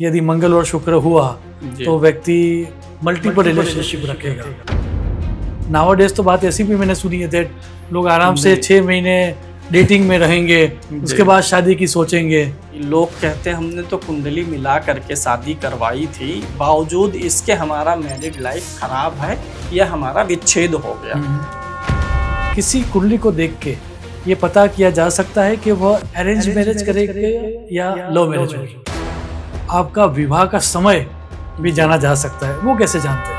यदि मंगल और शुक्र हुआ जी। तो व्यक्ति मल्टीपल रिलेशनशिप रखेगा। नाउअडेज तो बात ऐसी भी मैंने सुनी है दैट लोग आराम से जी। 6 महीने डेटिंग में रहेंगे, उसके बाद शादी की सोचेंगे। लोग कहते हैं हमने तो कुंडली मिला करके शादी करवाई थी, बावजूद इसके हमारा मैरिड लाइफ खराब है या हमारा विच्छेद हो गया। किसी कुंडली को देख के ये पता किया जा सकता है कि वह अरेंज मैरिज करेगा या लव मैरिज होगी। आपका विवाह का समय भी जाना जा सकता है, वो कैसे जानते हैं?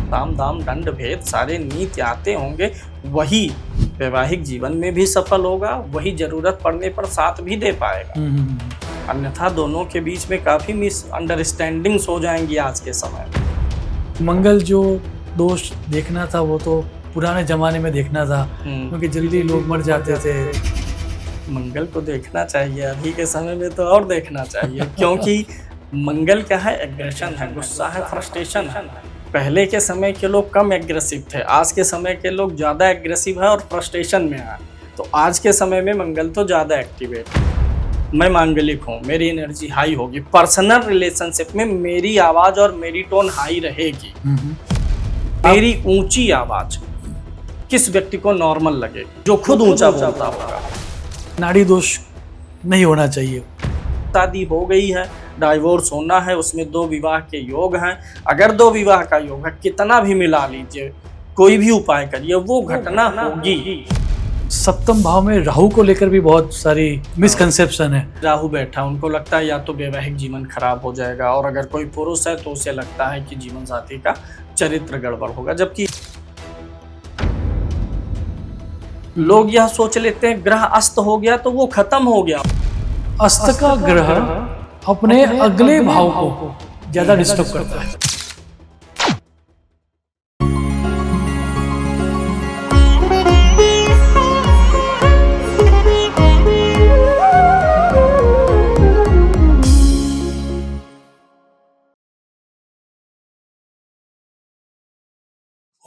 साम दाम दंड भेद सारे नीति आते होंगे, वही वैवाहिक जीवन में भी सफल होगा, वही जरूरत पड़ने पर साथ भी दे पाएगा। अन्यथा दोनों के बीच में काफी मिसअंडरस्टैंडिंग्स हो जाएंगी आज के समय में। मंगल जो दोष देखना था वो तो पुराने जमाने में देखना था, क्योंकि जल्दी लोग मर जाते थे। मंगल को देखना चाहिए, अभी के समय में तो और देखना चाहिए क्योंकि मंगल क्या है, एग्रेशन है, गुस्सा है, फ्रस्ट्रेशन है। पहले के समय के लोग कम एग्रेसिव थे, आज के समय के लोग ज़्यादा एग्रेसिव है और फ्रस्ट्रेशन में है। तो आज के समय में मंगल तो ज़्यादा एक्टिवेट है। मैं मांगलिक हूँ, मेरी एनर्जी हाई होगी, पर्सनल रिलेशनशिप में मेरी आवाज़ और मेरी टोन हाई रहेगी। मेरी ऊंची आवाज़ किस व्यक्ति को नॉर्मल लगेगी, जो खुद ऊंचा बोलता होगा। नाड़ी दोष नहीं होना चाहिए। शादी हो गई है, डाइवोर्स होना है, उसमें 2 विवाह के योग हैं। अगर 2 विवाह का योग है, कितना भी मिला लीजिए, कोई भी उपाय करिए, वो घटना होगी। सप्तम भाव में राहु को लेकर भी बहुत सारी मिसकंसेप्शन है। राहु बैठा, उनको लगता है या तो वैवाहिक जीवन खराब हो जाएगा, और अगर कोई पुरुष है तो उसे लगता है कि जीवन साथी का चरित्र गड़बड़ होगा। जबकि लोग यह सोच लेते हैं ग्रह अस्त हो गया तो वो खत्म हो गया। अस्त का ग्रह अपने अगले भाव को ज्यादा डिस्टर्ब करता है।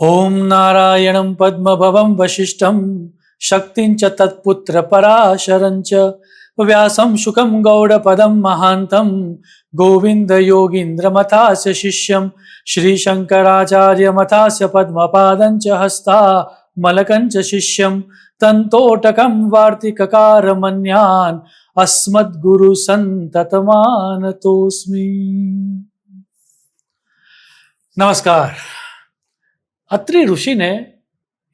ओम नारायणं पद्मभवं वशिष्ठं शक्तिं च तत्पुत्र पराशरं च व्यासं शुकं गौडपदं महान्तं गोविंद योगीन्द्रमथास्य शिष्यं श्रीशंकराचार्यमथास्य पद्मपादं च हस्तामलकं च शिष्यं तन्तोटकं वार्तिककारमन्यान् अस्मद्गुरुसन्ततमानतोऽस्मि। नमस्कार। अत्रि ऋषि ने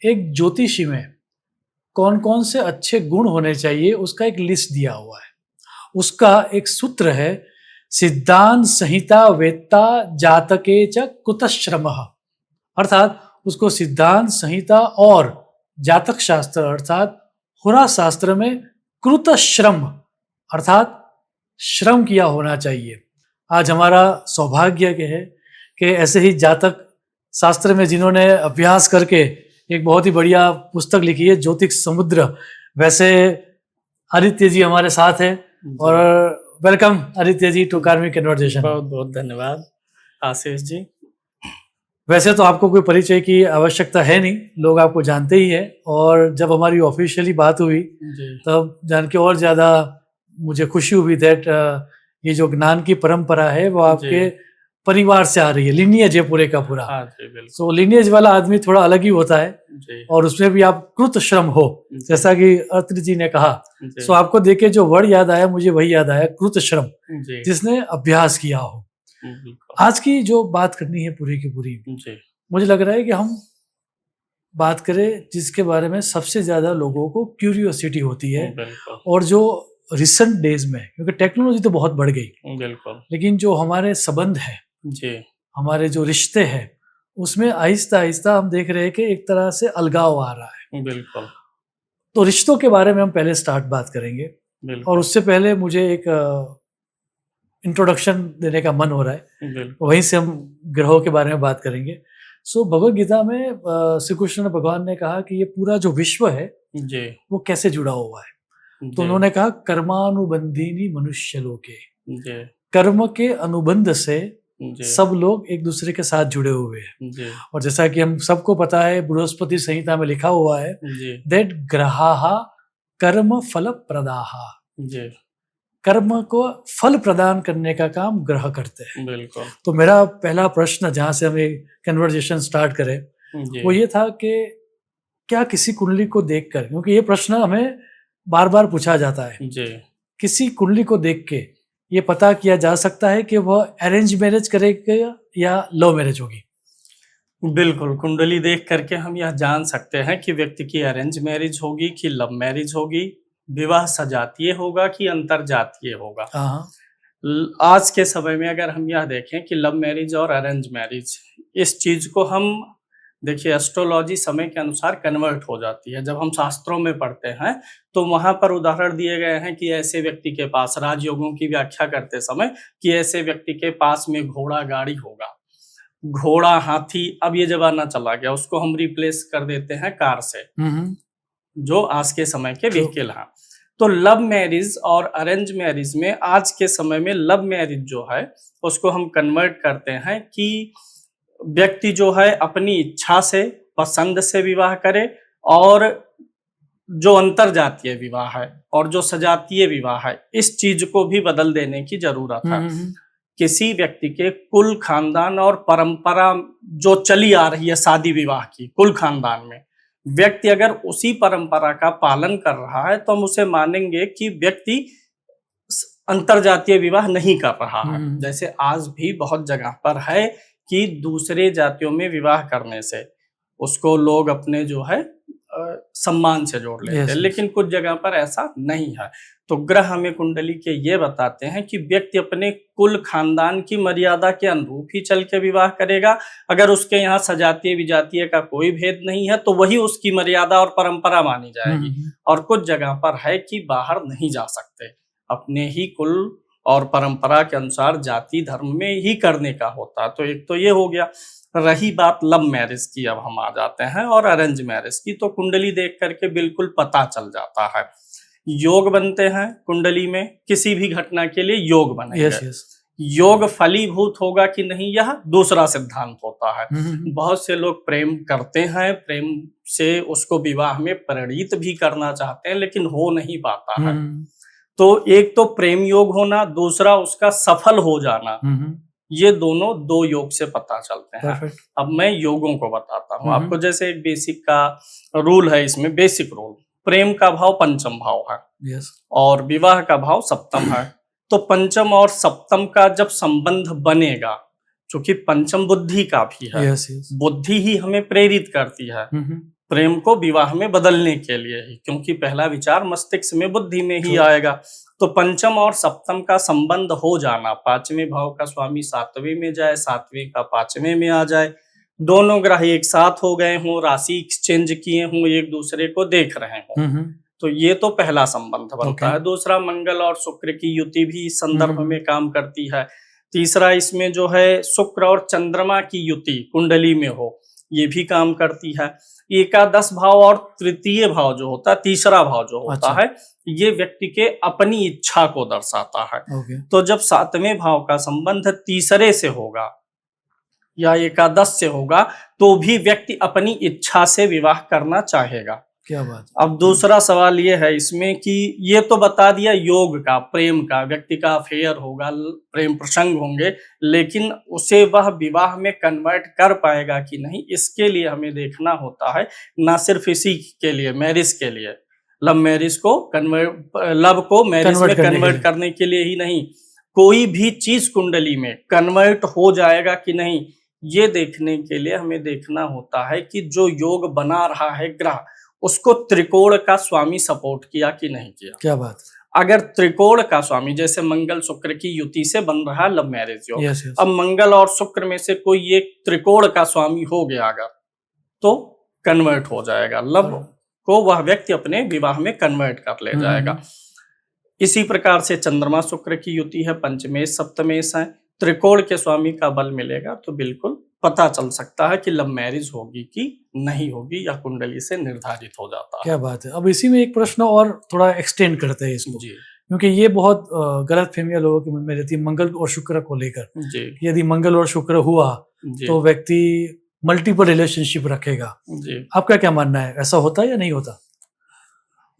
एक ज्योतिषी में कौन कौन से अच्छे गुण होने चाहिए उसका एक लिस्ट दिया हुआ है। उसका एक सूत्र है, सिद्धांत संहिता वेत्ता जातके च कुतश्रमः, अर्थात उसको सिद्धांत संहिता और जातक शास्त्र अर्थात होरा शास्त्र में कृतश्रम अर्थात श्रम किया होना चाहिए। आज हमारा सौभाग्य है कि ऐसे ही जातक शास्त्र में जिन्होंने अभ्यास करके एक बहुत ही बढ़िया पुस्तक लिखी है, ज्योतिष समुद्र। वैसे आदित्य जी हमारे साथ हैं और वेलकम आदित्य जी टू कार्मिक कन्वर्सेशन। बहुत बहुत धन्यवाद आशीष जी। वैसे तो आपको कोई परिचय की आवश्यकता है नहीं, लोग आपको जानते ही है, और जब हमारी ऑफिशियली बात हुई तब जान के और ज़्यादा मुझे खुशी हुई दैट ये जो ज्ञान की परंपरा है वो आपके परिवार से आ रही है, लिनियज है पूरे का पूरा। सो लिनियज वाला आदमी थोड़ा अलग ही होता है और उसमें भी आप कृत श्रम हो, जैसा कि अत्रि जी ने कहा। सो आपको देखे जो वर्ड याद आया, मुझे वही याद आया, कृत श्रम, जिसने अभ्यास किया हो। आज की जो बात करनी है पूरी की पूरी, मुझे लग रहा है कि हम बात करें जिसके बारे में सबसे ज्यादा लोगों को क्यूरियोसिटी होती है, और जो रिसेंट डेज में, क्योंकि टेक्नोलॉजी तो बहुत बढ़ गई, लेकिन जो हमारे संबंध है, हमारे जो रिश्ते हैं, उसमें आहिस्ता आहिस्ता हम देख रहे हैं कि एक तरह से अलगाव आ रहा है। तो रिश्तों के बारे में हम पहले स्टार्ट बात करेंगे, और उससे पहले मुझे एक इंट्रोडक्शन देने का मन हो रहा है, वहीं से हम ग्रहों के बारे में बात करेंगे। सो भगवद गीता में श्री कृष्ण भगवान ने कहा कि ये पूरा जो विश्व है वो कैसे जुड़ा हुआ है। तो उन्होंने कहा कर्मानुबंधिनी मनुष्य लोके, कर्म के अनुबंध से सब लोग एक दूसरे के साथ जुड़े हुए हैं। और जैसा कि हम सबको पता है, बृहस्पति संहिता में लिखा हुआ है दैट ग्रहाः कर्म फल प्रदाः, कर्म को फल प्रदान करने का काम ग्रह करते हैं। बिल्कुल तो मेरा पहला प्रश्न जहाँ से हम एक कन्वर्जेशन स्टार्ट करें जी वो ये था कि क्या किसी कुंडली को देखकर, क्योंकि ये प्रश्न हमें बार बार पूछा जाता है, जी किसी कुंडली को देख के ये पता किया जा सकता है कि वह अरेंज मैरिज करेगा या लव मैरिज होगी? बिल्कुल, कुंडली देख करके हम यह जान सकते हैं कि व्यक्ति की अरेंज मैरिज होगी कि लव मैरिज होगी, विवाह सजातीय होगा कि अंतरजातीय होगा। हाँ आज के समय में अगर हम यह देखें कि लव मैरिज और अरेंज मैरिज, इस चीज को हम देखिए एस्ट्रोलॉजी समय के अनुसार कन्वर्ट हो जाती है। जब हम शास्त्रों में पढ़ते हैं तो वहां पर उदाहरण दिए गए हैं कि ऐसे व्यक्ति के पास, राजयोगों की व्याख्या करते समय, कि ऐसे व्यक्ति के पास में घोड़ा गाड़ी होगा, घोड़ा हाथी। अब ये जमाना चला गया, उसको हम रिप्लेस कर देते हैं कार से, जो आज के समय के व्हीकल हैं। तो लव मैरिज और अरेंज मैरिज में आज के समय में लव मैरिज जो है उसको हम कन्वर्ट करते हैं कि व्यक्ति जो है अपनी इच्छा से, पसंद से विवाह करे, और जो अंतरजातीय विवाह है और जो सजातीय विवाह है, इस चीज को भी बदल देने की जरूरत है। किसी व्यक्ति के कुल खानदान और परंपरा जो चली आ रही है शादी विवाह की, कुल खानदान में व्यक्ति अगर उसी परंपरा का पालन कर रहा है तो हम उसे मानेंगे कि व्यक्ति अंतरजातीय विवाह नहीं कर रहा है। जैसे आज भी बहुत जगह पर है कि दूसरे जातियों में विवाह करने से उसको लोग अपने जो है सम्मान से जोड़ लेते हैं, लेकिन कुछ जगह पर ऐसा नहीं है। तो ग्रह हमें कुंडली के ये बताते हैं कि व्यक्ति अपने कुल खानदान की मर्यादा के अनुरूप ही चल के विवाह करेगा। अगर उसके यहाँ सजातीय विजातीय का कोई भेद नहीं है तो वही उसकी मर्यादा और परंपरा मानी जाएगी। और कुछ जगह पर है कि बाहर नहीं जा सकते, अपने ही कुल और परंपरा के अनुसार जाति धर्म में ही करने का होता है। तो एक तो ये हो गया। रही बात लव मैरिज की, अब हम आ जाते हैं और अरेंज मैरिज की। तो कुंडली देख करके बिल्कुल पता चल जाता है। योग बनते हैं कुंडली में, किसी भी घटना के लिए योग बनेंगे। योग फलीभूत होगा कि नहीं, यह दूसरा सिद्धांत होता है। बहुत से लोग प्रेम करते हैं, प्रेम से उसको विवाह में परिणित भी करना चाहते हैं, लेकिन हो नहीं पाता है। तो एक तो प्रेम योग होना, दूसरा उसका सफल हो जाना, ये दोनों दो योग से पता चलते हैं। अब मैं योगों को बताता हूँ आपको। जैसे एक बेसिक का रूल है इसमें, बेसिक रूल, प्रेम का भाव पंचम भाव है और विवाह का भाव सप्तम है। तो पंचम और सप्तम का जब संबंध बनेगा, क्योंकि पंचम बुद्धि का भी है, बुद्धि ही हमें प्रेरित करती है प्रेम को विवाह में बदलने के लिए ही, क्योंकि पहला विचार मस्तिष्क में, बुद्धि में ही आएगा। तो पंचम और सप्तम का संबंध हो जाना, पांचवें भाव का स्वामी सातवें में जाए, सातवें का पांचवें में आ जाए, दोनों ग्रह एक साथ हो गए हों, राशि एक्सचेंज किए हों, एक दूसरे को देख रहे हों, तो ये तो पहला संबंध बनता है। दूसरा, मंगल और शुक्र की युति भी इस संदर्भ में काम करती है। तीसरा, इसमें जो है शुक्र और चंद्रमा की युति कुंडली में हो, ये भी काम करती है। एकादश भाव और तृतीय भाव जो होता है, तीसरा भाव जो होता है, ये व्यक्ति के अपनी इच्छा को दर्शाता है। तो जब सातवें भाव का संबंध तीसरे से होगा या एकादश से होगा तो भी व्यक्ति अपनी इच्छा से विवाह करना चाहेगा। क्या बात। अब दूसरा सवाल ये है इसमें कि ये तो बता दिया योग का, प्रेम का, व्यक्ति का अफेयर होगा, प्रेम प्रसंग होंगे, लेकिन उसे वह विवाह में कन्वर्ट कर पाएगा कि नहीं, इसके लिए हमें देखना होता है। ना सिर्फ इसी के लिए, मैरिज के लिए, लव मैरिज को लव को मैरिज में कन्वर्ट करने के लिए ही नहीं, कोई भी चीज कुंडली में कन्वर्ट हो जाएगा कि नहीं, ये देखने के लिए हमें देखना होता है कि जो योग बना रहा है ग्रह, उसको त्रिकोण का स्वामी सपोर्ट किया कि नहीं किया। क्या बात। अगर त्रिकोण का स्वामी, जैसे मंगल शुक्र की युति से बन रहा है लव मैरिज योग, अब मंगल और शुक्र में से कोई एक त्रिकोण का स्वामी हो गया अगर, तो कन्वर्ट हो जाएगा, लव को वह व्यक्ति अपने विवाह में कन्वर्ट कर ले जाएगा। इसी प्रकार से चंद्रमा शुक्र की युति है, पंचमेश सप्तमेश है, त्रिकोण के स्वामी का बल मिलेगा तो बिल्कुल पता चल सकता है कि लव मैरिज होगी कि नहीं होगी, या कुंडली से निर्धारित हो जाता है। क्या बात है। अब इसी में एक प्रश्न और थोड़ा एक्सटेंड करते हैं इसको जी, क्योंकि ये बहुत गलत फहमियां लोगों के मन में रहती है मंगल और शुक्र को लेकर जी। यदि मंगल और शुक्र हुआ तो व्यक्ति मल्टीपल रिलेशनशिप रखेगा जी। आपका क्या मानना है, ऐसा होता है या नहीं होता?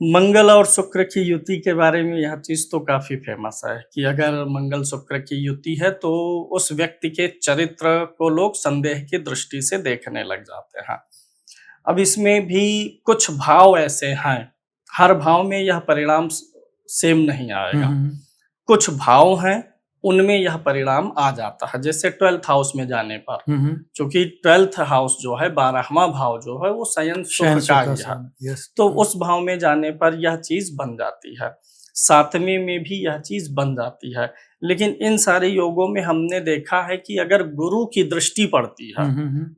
मंगल और शुक्र की युति के बारे में यह चीज तो काफी फेमस है कि अगर मंगल शुक्र की युति है तो उस व्यक्ति के चरित्र को लोग संदेह की दृष्टि से देखने लग जाते हैं। अब इसमें भी कुछ भाव ऐसे हैं, हर भाव में यह परिणाम सेम नहीं आएगा। कुछ भाव हैं उनमें यह परिणाम आ जाता है, जैसे 12th हाउस में जाने पर, क्योंकि 12th हाउस जो है 12वां भाव जो है वो शयन शुक्र का ही है, तो उस भाव में जाने पर यह चीज बन जाती है। 7वें में भी यह चीज बन जाती है। लेकिन इन सारे योगों में हमने देखा है कि अगर गुरु की दृष्टि पड़ती है,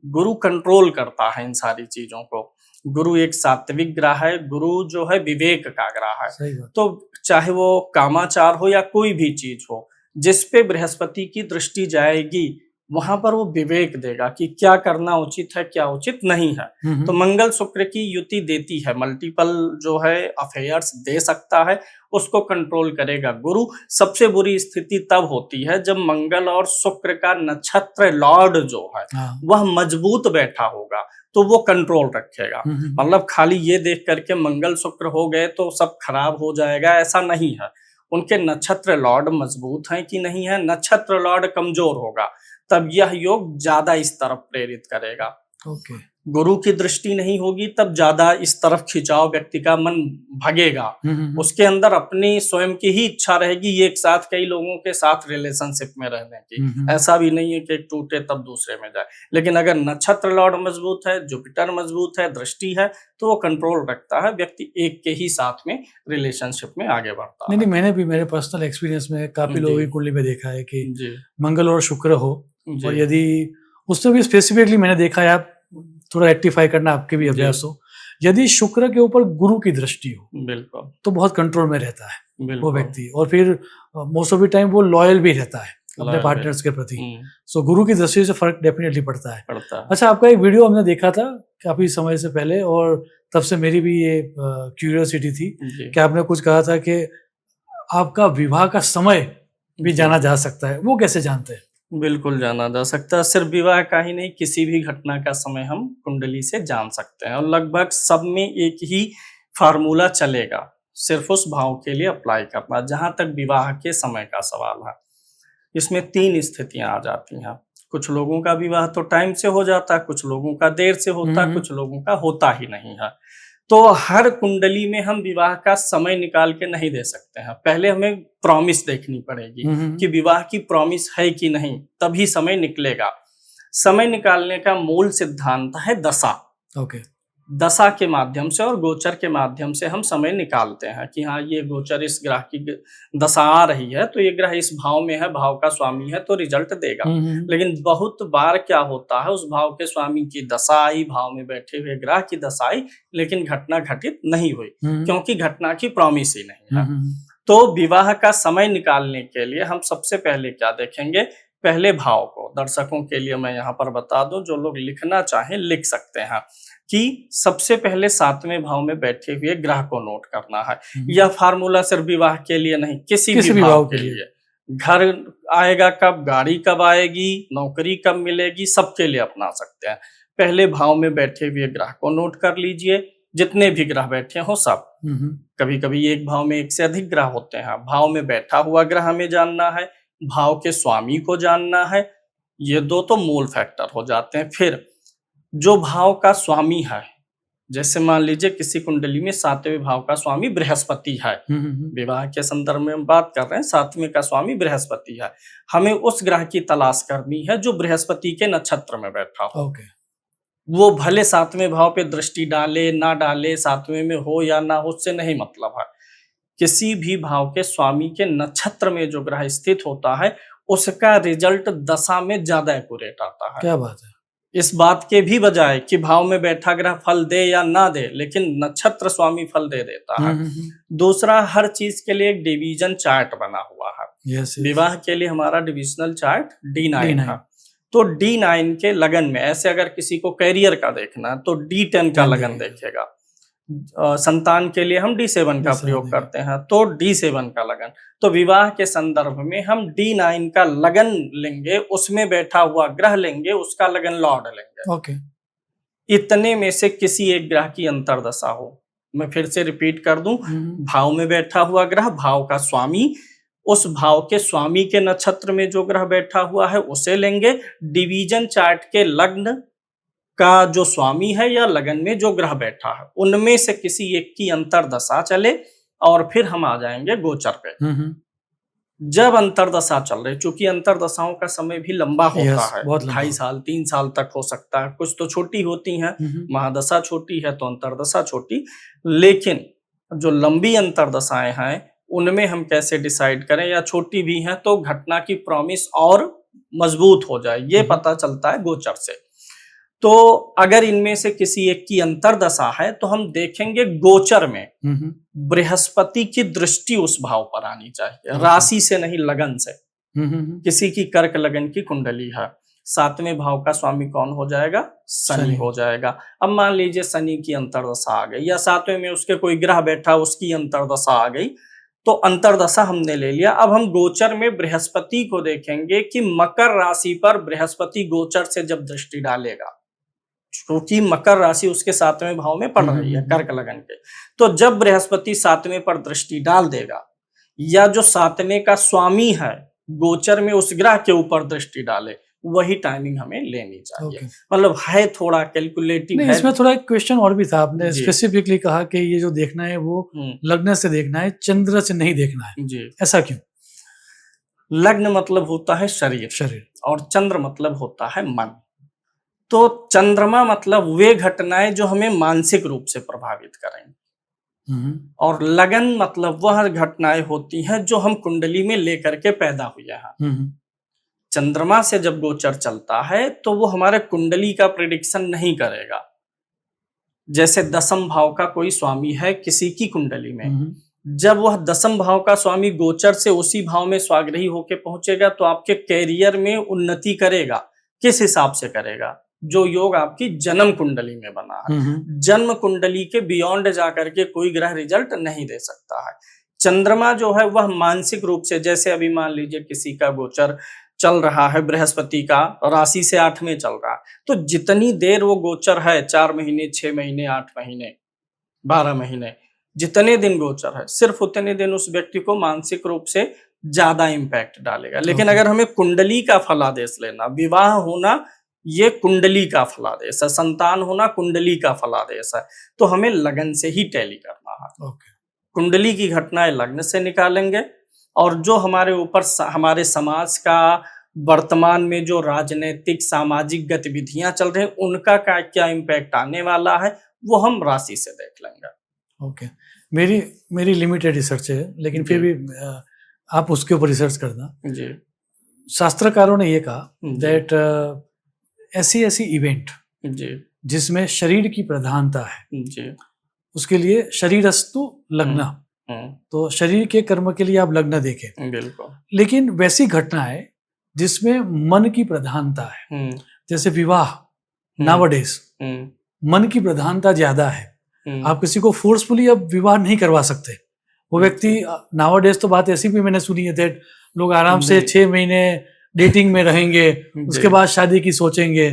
गुरु कंट्रोल करता है इन सारी चीजों को। गुरु एक सात्विक ग्रह है, गुरु जो है विवेक का ग्रह है। तो चाहे वो कामाचार हो या कोई भी चीज हो, जिस पे बृहस्पति की दृष्टि जाएगी वहां पर वो विवेक देगा कि क्या करना उचित है, क्या उचित नहीं है। तो मंगल शुक्र की युति देती है, मल्टीपल जो है अफेयर्स दे सकता है, उसको कंट्रोल करेगा गुरु। सबसे बुरी स्थिति तब होती है जब मंगल और शुक्र का नक्षत्र लॉर्ड जो है वह मजबूत बैठा होगा, तो वो कंट्रोल रखेगा। मतलब खाली ये देख करके मंगल शुक्र हो गए तो सब खराब हो जाएगा, ऐसा नहीं है। उनके नक्षत्र लॉर्ड मजबूत हैं कि नहीं है, नक्षत्र लॉर्ड कमजोर होगा तब यह योग ज्यादा इस तरफ प्रेरित करेगा। गुरु की दृष्टि नहीं होगी तब ज्यादा इस तरफ खिंचाव, व्यक्ति का मन भगेगा, उसके अंदर अपनी स्वयं की ही इच्छा रहेगी ये एक साथ कई लोगों के साथ रिलेशनशिप में रहने की। ऐसा भी नहीं है कि एक टूटे तब दूसरे में जाए। लेकिन अगर नक्षत्र लॉर्ड मजबूत है, जुपिटर मजबूत है, दृष्टि है, तो वो कंट्रोल रखता है, व्यक्ति एक के ही साथ में रिलेशनशिप में आगे बढ़ता है। नहीं, मैंने भी मेरे पर्सनल एक्सपीरियंस में काफी लोगों की कुंडली में देखा है कि मंगल और शुक्र हो, और यदि उससे भी स्पेसिफिकली मैंने देखा है, आप थोड़ा रेक्टिफाई करना आपके भी अभ्यास हो, यदि शुक्र के ऊपर गुरु की दृष्टि हो बिल्कुल तो बहुत कंट्रोल में रहता है वो व्यक्ति, और फिर मोस्ट ऑफ द टाइम वो लॉयल भी रहता है अपने पार्टनर्स के प्रति। सो गुरु की दृष्टि से फर्क डेफिनेटली पड़ता है। अच्छा, आपका एक वीडियो हमने देखा था काफी समय से पहले, और तब से मेरी भी ये क्यूरियोसिटी थी कि आपने कुछ कहा था कि आपका विवाह का समय भी जाना जा सकता है, वो कैसे जानते हैं? बिल्कुल जाना जा सकता है। सिर्फ विवाह का ही नहीं, किसी भी घटना का समय हम कुंडली से जान सकते हैं, और लगभग सब में एक ही फार्मूला चलेगा, सिर्फ उस भाव के लिए अप्लाई करना। जहां तक विवाह के समय का सवाल है, इसमें 3 स्थितियां आ जाती हैं। कुछ लोगों का विवाह तो टाइम से हो जाता है, कुछ लोगों का देर से होता है, कुछ लोगों का होता ही नहीं है। तो हर कुंडली में हम विवाह का समय निकाल के नहीं दे सकते हैं। पहले हमें प्रॉमिस देखनी पड़ेगी कि विवाह की प्रॉमिस है कि नहीं, तभी समय निकलेगा। समय निकालने का मूल सिद्धांत है दशा। दशा के माध्यम से और गोचर के माध्यम से हम समय निकालते हैं कि हाँ, ये गोचर इस ग्रह की दशा आ रही है तो ये ग्रह इस भाव में है, भाव का स्वामी है, तो रिजल्ट देगा। लेकिन बहुत बार क्या होता है, उस भाव के स्वामी की दशा आई, भाव में बैठे हुए ग्रह की दशा आई, लेकिन घटना घटित नहीं हुई, क्योंकि घटना की प्रॉमिस ही नहीं है। तो विवाह का समय निकालने के लिए हम सबसे पहले क्या देखेंगे, पहले भाव को। दर्शकों के लिए मैं यहाँ पर बता दूं, जो लोग लिखना चाहें लिख सकते हैं कि सबसे पहले 7वें भाव में बैठे हुए ग्रह को नोट करना है। यह फार्मूला सिर्फ विवाह के लिए नहीं, किसी भी भाव के लिए। घर आएगा कब, गाड़ी कब आएगी, नौकरी कब मिलेगी, सबके लिए अपना सकते हैं। पहले भाव में बैठे हुए ग्रह को नोट कर लीजिए, जितने भी ग्रह बैठे हो सब। कभी कभी एक भाव में एक से अधिक ग्रह होते हैं। भाव में बैठा हुआ ग्रह हमें जानना है, भाव के स्वामी को जानना है, ये 2 तो मूल फैक्टर हो जाते हैं। फिर जो भाव का स्वामी है, जैसे मान लीजिए किसी कुंडली में 7वें भाव का स्वामी बृहस्पति है, विवाह के संदर्भ में हम बात कर रहे हैं, 7वें का स्वामी बृहस्पति है, हमें उस ग्रह की तलाश करनी है जो बृहस्पति के नक्षत्र में बैठा हो। वो भले 7वें भाव पे दृष्टि डाले ना डाले, 7वें में हो या ना हो, उससे नहीं मतलब है। किसी भी भाव के स्वामी के नक्षत्र में जो ग्रह स्थित होता है उसका रिजल्ट दशा में ज्यादा एक्यूरेट आता है। क्या बात है। इस बात के भी बजाय कि भाव में बैठा ग्रह फल दे या ना दे, लेकिन नक्षत्र स्वामी फल दे देता है। दूसरा, हर चीज के लिए एक डिवीजन चार्ट बना हुआ है। विवाह के लिए हमारा डिविजनल चार्ट D9 है। तो D9 के लगन में, ऐसे अगर किसी को कैरियर का देखना है तो D10 का लगन देखेगा। संतान के लिए हम D7 का प्रयोग करते हैं, तो D7 का लगन। तो विवाह के संदर्भ में हम D9 का लगन लेंगे, उसमें बैठा हुआ ग्रह लेंगे, उसका लगन लॉर्ड लेंगे। इतने में से किसी एक ग्रह की अंतरदशा हो, मैं फिर से रिपीट कर दूं, भाव में बैठा हुआ ग्रह, भाव का स्वामी, उस भाव के स्वामी के नक्षत्र में जो ग्रह बैठा हुआ है उसे लेंगे। डिवीजन चार्ट के लग्न का जो स्वामी है या लगन में जो ग्रह बैठा है उनमें से किसी एक की अंतर्दशा चले और फिर हम आ जाएंगे गोचर पे। जब अंतर्दशा चल रही, चूंकि अंतर्दशाओं का समय भी लंबा होता है, 2.5 साल 3 साल तक हो सकता है, कुछ तो छोटी होती हैं, महादशा छोटी है तो अंतर्दशा छोटी, लेकिन जो लंबी अंतर्दशाएं हैं उनमें हम कैसे डिसाइड करें, या छोटी भी हैं तो घटना की प्रॉमिस और मजबूत हो जाए, ये पता चलता है गोचर से। तो अगर इनमें से किसी एक की अंतर्दशा है तो हम देखेंगे गोचर में बृहस्पति की दृष्टि उस भाव पर आनी चाहिए, राशि से नहीं, लगन से। किसी की कर्क लगन की कुंडली है, 7वें भाव का स्वामी कौन हो जाएगा? शनि हो जाएगा। अब मान लीजिए शनि की अंतर्दशा आ गई, या 7वें में उसके कोई ग्रह बैठा उसकी अंतर्दशा आ गई, तो अंतर्दशा हमने ले लिया। अब हम गोचर में बृहस्पति को देखेंगे कि मकर राशि पर बृहस्पति गोचर से जब दृष्टि डालेगा, क्योंकि मकर राशि उसके 7वें भाव में पड़ रही है कर्क लगन के, तो जब बृहस्पति 7वें पर दृष्टि डाल देगा, या जो 7वें का स्वामी है गोचर में उस ग्रह के ऊपर दृष्टि डाले, वही टाइमिंग हमें लेनी चाहिए। मतलब है थोड़ा कैलकुलेटिव है। इसमें थोड़ा एक क्वेश्चन और भी था, आपने स्पेसिफिकली कहा कि ये जो देखना है वो लग्न से देखना है, चंद्र से नहीं देखना है जी। ऐसा क्यों? लग्न मतलब होता है शरीर और चंद्र मतलब होता है मन। तो चंद्रमा मतलब वे घटनाएं जो हमें मानसिक रूप से प्रभावित करेंगी, और लगन मतलब वह घटनाएं होती हैं जो हम कुंडली में लेकर के पैदा हुए हैं। चंद्रमा से जब गोचर चलता है तो वो हमारे कुंडली का प्रेडिक्शन नहीं करेगा। जैसे 10म भाव का कोई स्वामी है किसी की कुंडली में, जब वह 10म भाव का स्वामी गोचर से उसी भाव में स्वाग्रही होके पहुंचेगा तो आपके कैरियर में उन्नति करेगा। किस हिसाब से करेगा? जो योग आपकी जन्म कुंडली में बना है। जन्म कुंडली के बियॉन्ड जाकर के कोई ग्रह रिजल्ट नहीं दे सकता है। चंद्रमा जो है वह मानसिक रूप से, जैसे अभी मान लीजिए किसी का गोचर चल रहा है बृहस्पति का, राशि से 8वें चल रहा है, तो जितनी देर वो गोचर है, 4 महीने 6 महीने 8 महीने 12 महीने, जितने दिन गोचर है सिर्फ उतने दिन उस व्यक्ति को मानसिक रूप से ज्यादा इम्पैक्ट डालेगा। लेकिन अगर हमें कुंडली का फलादेश लेना, विवाह होना ये कुंडली का फलादेश है, संतान होना कुंडली का फलादेश है, तो हमें लगन से ही टैली करना है। कुंडली की घटनाएं लग्न से निकालेंगे, और जो हमारे ऊपर हमारे समाज का वर्तमान में जो राजनीतिक सामाजिक गतिविधियां चल रही हैं उनका क्या इम्पैक्ट आने वाला है वो हम राशि से देख लेंगे। मेरी लिमिटेड रिसर्च है, लेकिन फिर भी आप उसके ऊपर रिसर्च करना जी। शास्त्रकारों ने ये कहा दैट ऐसी इवेंट जिसमें शरीर की प्रधानता है जी, उसके लिए शरीरस्तु लग्न, तो शरीर के कर्म के लिए आप लग्न देखें। बिल्कुल। लेकिन वैसी घटना है जिसमें मन की प्रधानता है, जैसे विवाह, नावडेज मन की प्रधानता ज्यादा है। आप किसी को फोर्सफुली अब विवाह नहीं करवा सकते। वो व्यक्ति नावडेज, तो बात ऐसी भी मैंने सुनी है दैट लोग आराम से 6 महीने डेटिंग में रहेंगे, उसके बाद शादी की सोचेंगे।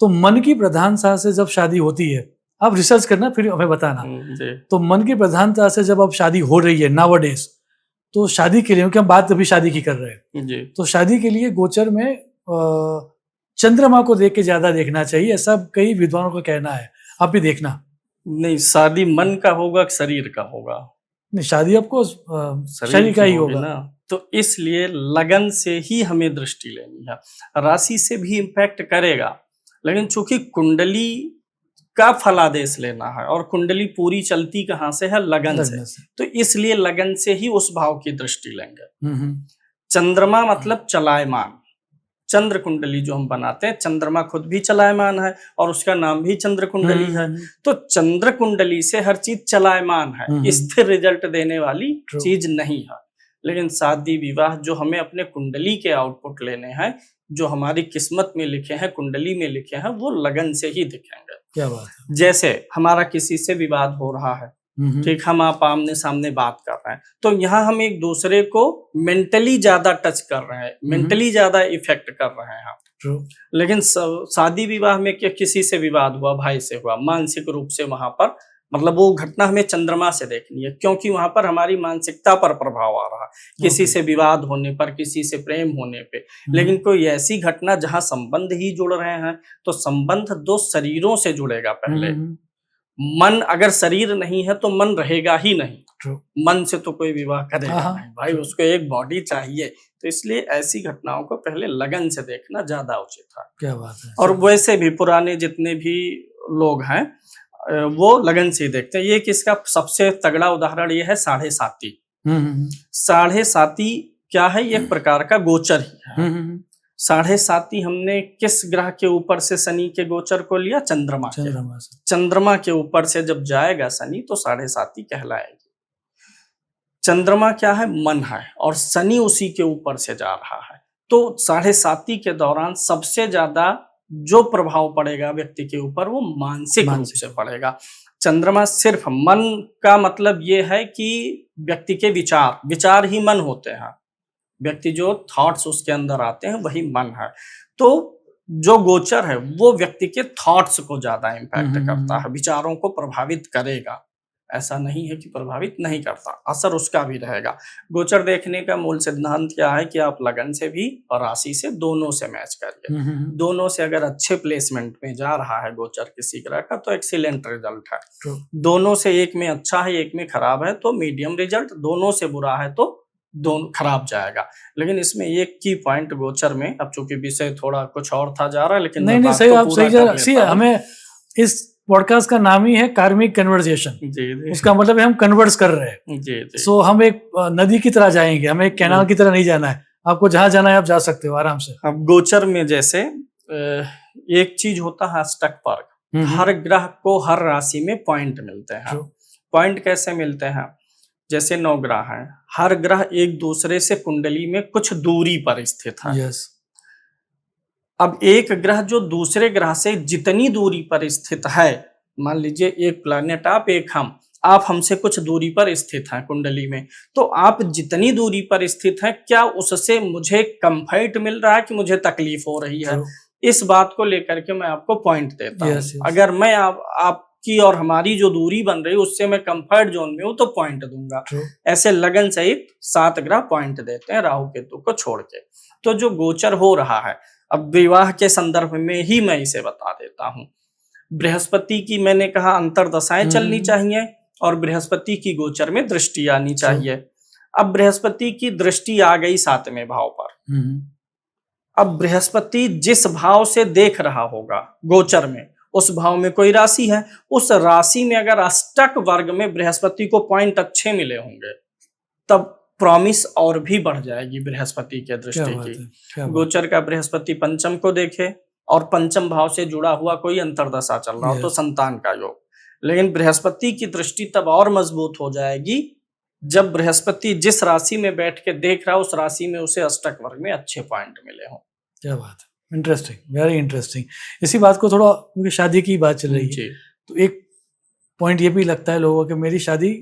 तो मन की प्रधानता से जब शादी होती है, आप रिसर्च करना फिर हमें बताना, तो मन की प्रधानता से जब अब शादी हो रही है नावडेज, तो शादी के लिए, क्योंकि हम बात अभी शादी की कर रहे हैं, तो शादी के लिए गोचर में चंद्रमा को देख के ज्यादा देखना चाहिए, ऐसा कई विद्वानों का कहना है। आप भी देखना। नहीं, शादी मन का होगा शरीर का होगा? नहीं, शादी आपको शरीर का ही होगा ना, तो इसलिए लगन से ही हमें दृष्टि लेनी है। राशि से भी इम्पैक्ट करेगा, लेकिन चूंकि कुंडली का फलादेश लेना है और कुंडली पूरी चलती कहाँ से है? लगन से, तो इसलिए लगन से ही उस भाव की दृष्टि लेंगे। चंद्रमा मतलब चलायमान, चंद्र कुंडली जो हम बनाते हैं, चंद्रमा खुद भी चलायमान है और उसका नाम भी चंद्र कुंडली है। तो चंद्र कुंडली से हर चीज चलायमान है, स्थिर रिजल्ट देने वाली चीज नहीं है। लेकिन शादी विवाह जो हमें अपने कुंडली के आउटपुट लेने हैं, जो हमारी किस्मत में लिखे हैं, कुंडली में लिखे हैं, वो लगन से ही दिखेंगे। क्या बात है। जैसे हमारा किसी से विवाद हो रहा है, ठीक, हम आप आमने सामने बात कर रहे हैं, तो यहाँ हम एक दूसरे को मेंटली ज्यादा टच कर रहे हैं, मेंटली ज्यादा इफेक्ट कर रहे हैं। लेकिन शादी विवाह में किसी से विवाद हुआ, भाई से हुआ, मानसिक रूप से वहां पर मतलब वो घटना हमें चंद्रमा से देखनी है, क्योंकि वहां पर हमारी मानसिकता पर प्रभाव आ रहा है, किसी से विवाद होने पर, किसी से प्रेम होने पे। लेकिन कोई ऐसी घटना जहां संबंध ही जुड़ रहे हैं, तो संबंध दो शरीरों से जुड़ेगा पहले। मन अगर शरीर नहीं है तो मन रहेगा ही नहीं। True. मन से तो कोई विवाह करेगा नहीं भाई, उसको एक बॉडी चाहिए। तो इसलिए ऐसी घटनाओं को पहले लगन से देखना ज्यादा उचित है। क्या बात है। और वैसे भी पुराने जितने भी लोग हैं वो लगन से ही देखते हैं। ये किसका सबसे तगड़ा उदाहरण ये है साढ़े साती। साढ़े साती क्या है? ये एक प्रकार का गोचर ही है। साढ़े साती हमने किस ग्रह के ऊपर से शनि के गोचर को लिया? चंद्रमा के। चंद्रमा के ऊपर से जब जाएगा शनि तो साढ़े साती कहलाएगी। चंद्रमा क्या है? मन है, और शनि उसी के ऊपर से जा रहा है। तो साढ़े साती के दौरान सबसे ज्यादा जो प्रभाव पड़ेगा व्यक्ति के ऊपर वो मानसिक रूप से पड़ेगा। चंद्रमा सिर्फ मन का मतलब ये है कि व्यक्ति के विचार ही मन होते हैं। व्यक्ति जो थॉट्स उसके अंदर आते हैं वही मन है। तो जो गोचर है वो व्यक्ति के थॉट्स को ज्यादा इम्पैक्ट करता है, विचारों को प्रभावित करेगा। ऐसा नहीं है कि प्रभावित नहीं करता, असर उसका भी रहेगा। गोचर देखने का मूल सिद्धांत क्या है कि आप लगन से भी और राशि से दोनों से मैच करिए। दोनों से अगर अच्छे प्लेसमेंट में जा रहा है गोचर किसी ग्रह का तो एक्सीलेंट रिजल्ट है। दोनों से एक में अच्छा है, एक में खराब है तो मीडियम रिजल्ट, दोनों से बुरा है तो दोनों खराब जाएगा। लेकिन इसमें एक की पॉइंट गोचर में, अब चूंकि विषय थोड़ा कुछ और था जा रहा है, लेकिन नहीं सही, आप सही हमें इस पॉडकास्ट का नाम ही है कार्मिक कन्वर्सेशन। जी। उसका मतलब है हम कन्वर्स कर रहे हैं। जी। सो हम एक नदी की तरह जाएंगे, हमें एक कैनाल की तरह नहीं जाना है। आपको जहां जाना है आप जा सकते हो आराम से। अब गोचर में जैसे एक चीज होता है अष्टक वर्ग। हर ग्रह को हर राशि में पॉइंट मिलते हैं। पॉइंट कैसे मिलते हैं? जैसे 9 ग्रह हैं, हर ग्रह एक दूसरे से कुंडली में कुछ दूरी पर स्थित है। yes. अब एक ग्रह जो दूसरे ग्रह से जितनी दूरी पर स्थित है, मान लीजिए एक प्लैनेट आप, एक हम, आप हमसे कुछ दूरी पर स्थित हैं कुंडली में, तो आप जितनी दूरी पर स्थित हैं क्या उससे मुझे कंफर्ट मिल रहा है कि मुझे तकलीफ हो रही है? इस बात को लेकर के मैं आपको पॉइंट देता हूँ। अगर मैं आपकी और हमारी जो दूरी बन रही है उससे मैं कंफर्ट जोन में हूँ तो पॉइंट दूंगा। ऐसे लगन सहित 7 ग्रह पॉइंट देते हैं राहु केतु को छोड़ के। तो जो गोचर हो रहा है, अब विवाह के संदर्भ में ही मैं इसे बता देता हूँ। बृहस्पति की मैंने कहा अंतरदशाएं चलनी चाहिए और बृहस्पति की गोचर में दृष्टि आनी चाहिए। अब बृहस्पति की दृष्टि आ गई 7वें भाव पर। अब बृहस्पति जिस भाव से देख रहा होगा गोचर में, उस भाव में कोई राशि है, उस राशि में अगर अष्टक वर्ग में बृहस्पति को पॉइंट अच्छे मिले होंगे तब प्रॉमिस और भी बढ़ जाएगी बृहस्पति के दृष्टि की। गोचर का बृहस्पति पंचम को देखे और पंचम भाव से जुड़ा हुआ कोई अंतरदशा चल रहा हो तो संतान का योग। लेकिन बृहस्पति की दृष्टि तब और मजबूत हो जाएगी जब बृहस्पति जिस राशि में बैठ के देख रहा है उस राशि में उसे अष्टक वर्ग में अच्छे पॉइंट मिले हों। क्या बात है, इंटरेस्टिंग, वेरी इंटरेस्टिंग। इसी बात को थोड़ा, क्योंकि शादी की बात चल रही है तो एक पॉइंट ये भी लगता है लोगों को, मेरी शादी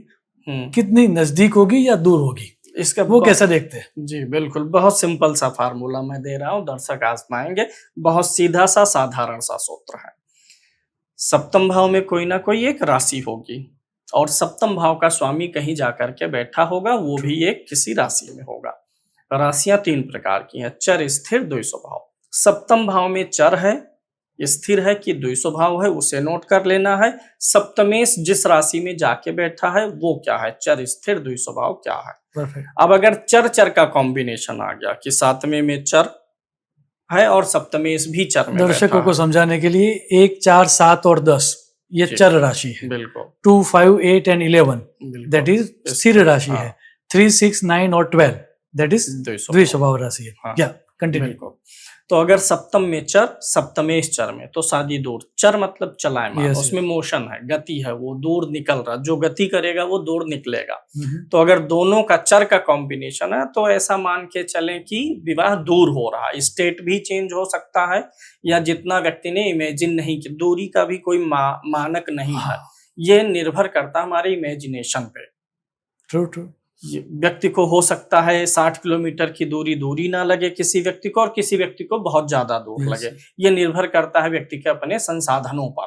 कितनी नजदीक होगी या दूर होगी, इसका वो कैसा देखते हैं? जी बिल्कुल, बहुत सिंपल सा फार्मूला मैं दे रहा हूँ, दर्शक आजमाएंगे। बहुत सीधा सा साधारण सा सूत्र है। सप्तम भाव में कोई ना कोई एक राशि होगी और सप्तम भाव का स्वामी कहीं जाकर के बैठा होगा, वो भी एक किसी राशि में होगा। राशियां 3 प्रकार की हैं, चर, स्थिर, द्विस्वभाव। सप्तम भाव में चर है, स्थिर है कि द्विस्वभाव है उसे नोट कर लेना है। सप्तमेश जिस राशि में जाके बैठा है वो क्या है, चर, स्थिर, द्विस्वभाव क्या है। अब अगर चर का कॉम्बिनेशन आ गया कि 7वें में चर है और सप्तमेश भी चर में, दर्शकों को समझाने के लिए 1, 4, 7 और 10 ये चर राशि है। बिल्कुल। 2, 5, 8 एंड 11 दैट इज स्थिर राशि है। 3, 6, 9 और 12 दैट इज द्विस्वभाव राशि है। क्या कंटिन्यू। तो अगर सप्तम में चर, सप्तमेश चर में, तो शादी दूर। चर मतलब चलायमान, उसमें मोशन है, गति है, वो दूर निकल रहा, जो गति करेगा वो दूर निकलेगा। तो अगर दोनों का चर का कॉम्बिनेशन है तो ऐसा मान के चलें कि विवाह दूर हो रहा है। स्टेट भी चेंज हो सकता है या जितना व्यक्ति ने इमेजिन नहीं किया, दूरी का भी कोई मानक नहीं है, ये निर्भर करता हमारे इमेजिनेशन पे। ट्रू। व्यक्ति को हो सकता है 60 किलोमीटर की दूरी ना लगे किसी व्यक्ति को, और किसी व्यक्ति को बहुत ज्यादा दूर लगे। ये निर्भर करता है व्यक्ति के अपने संसाधनों पर।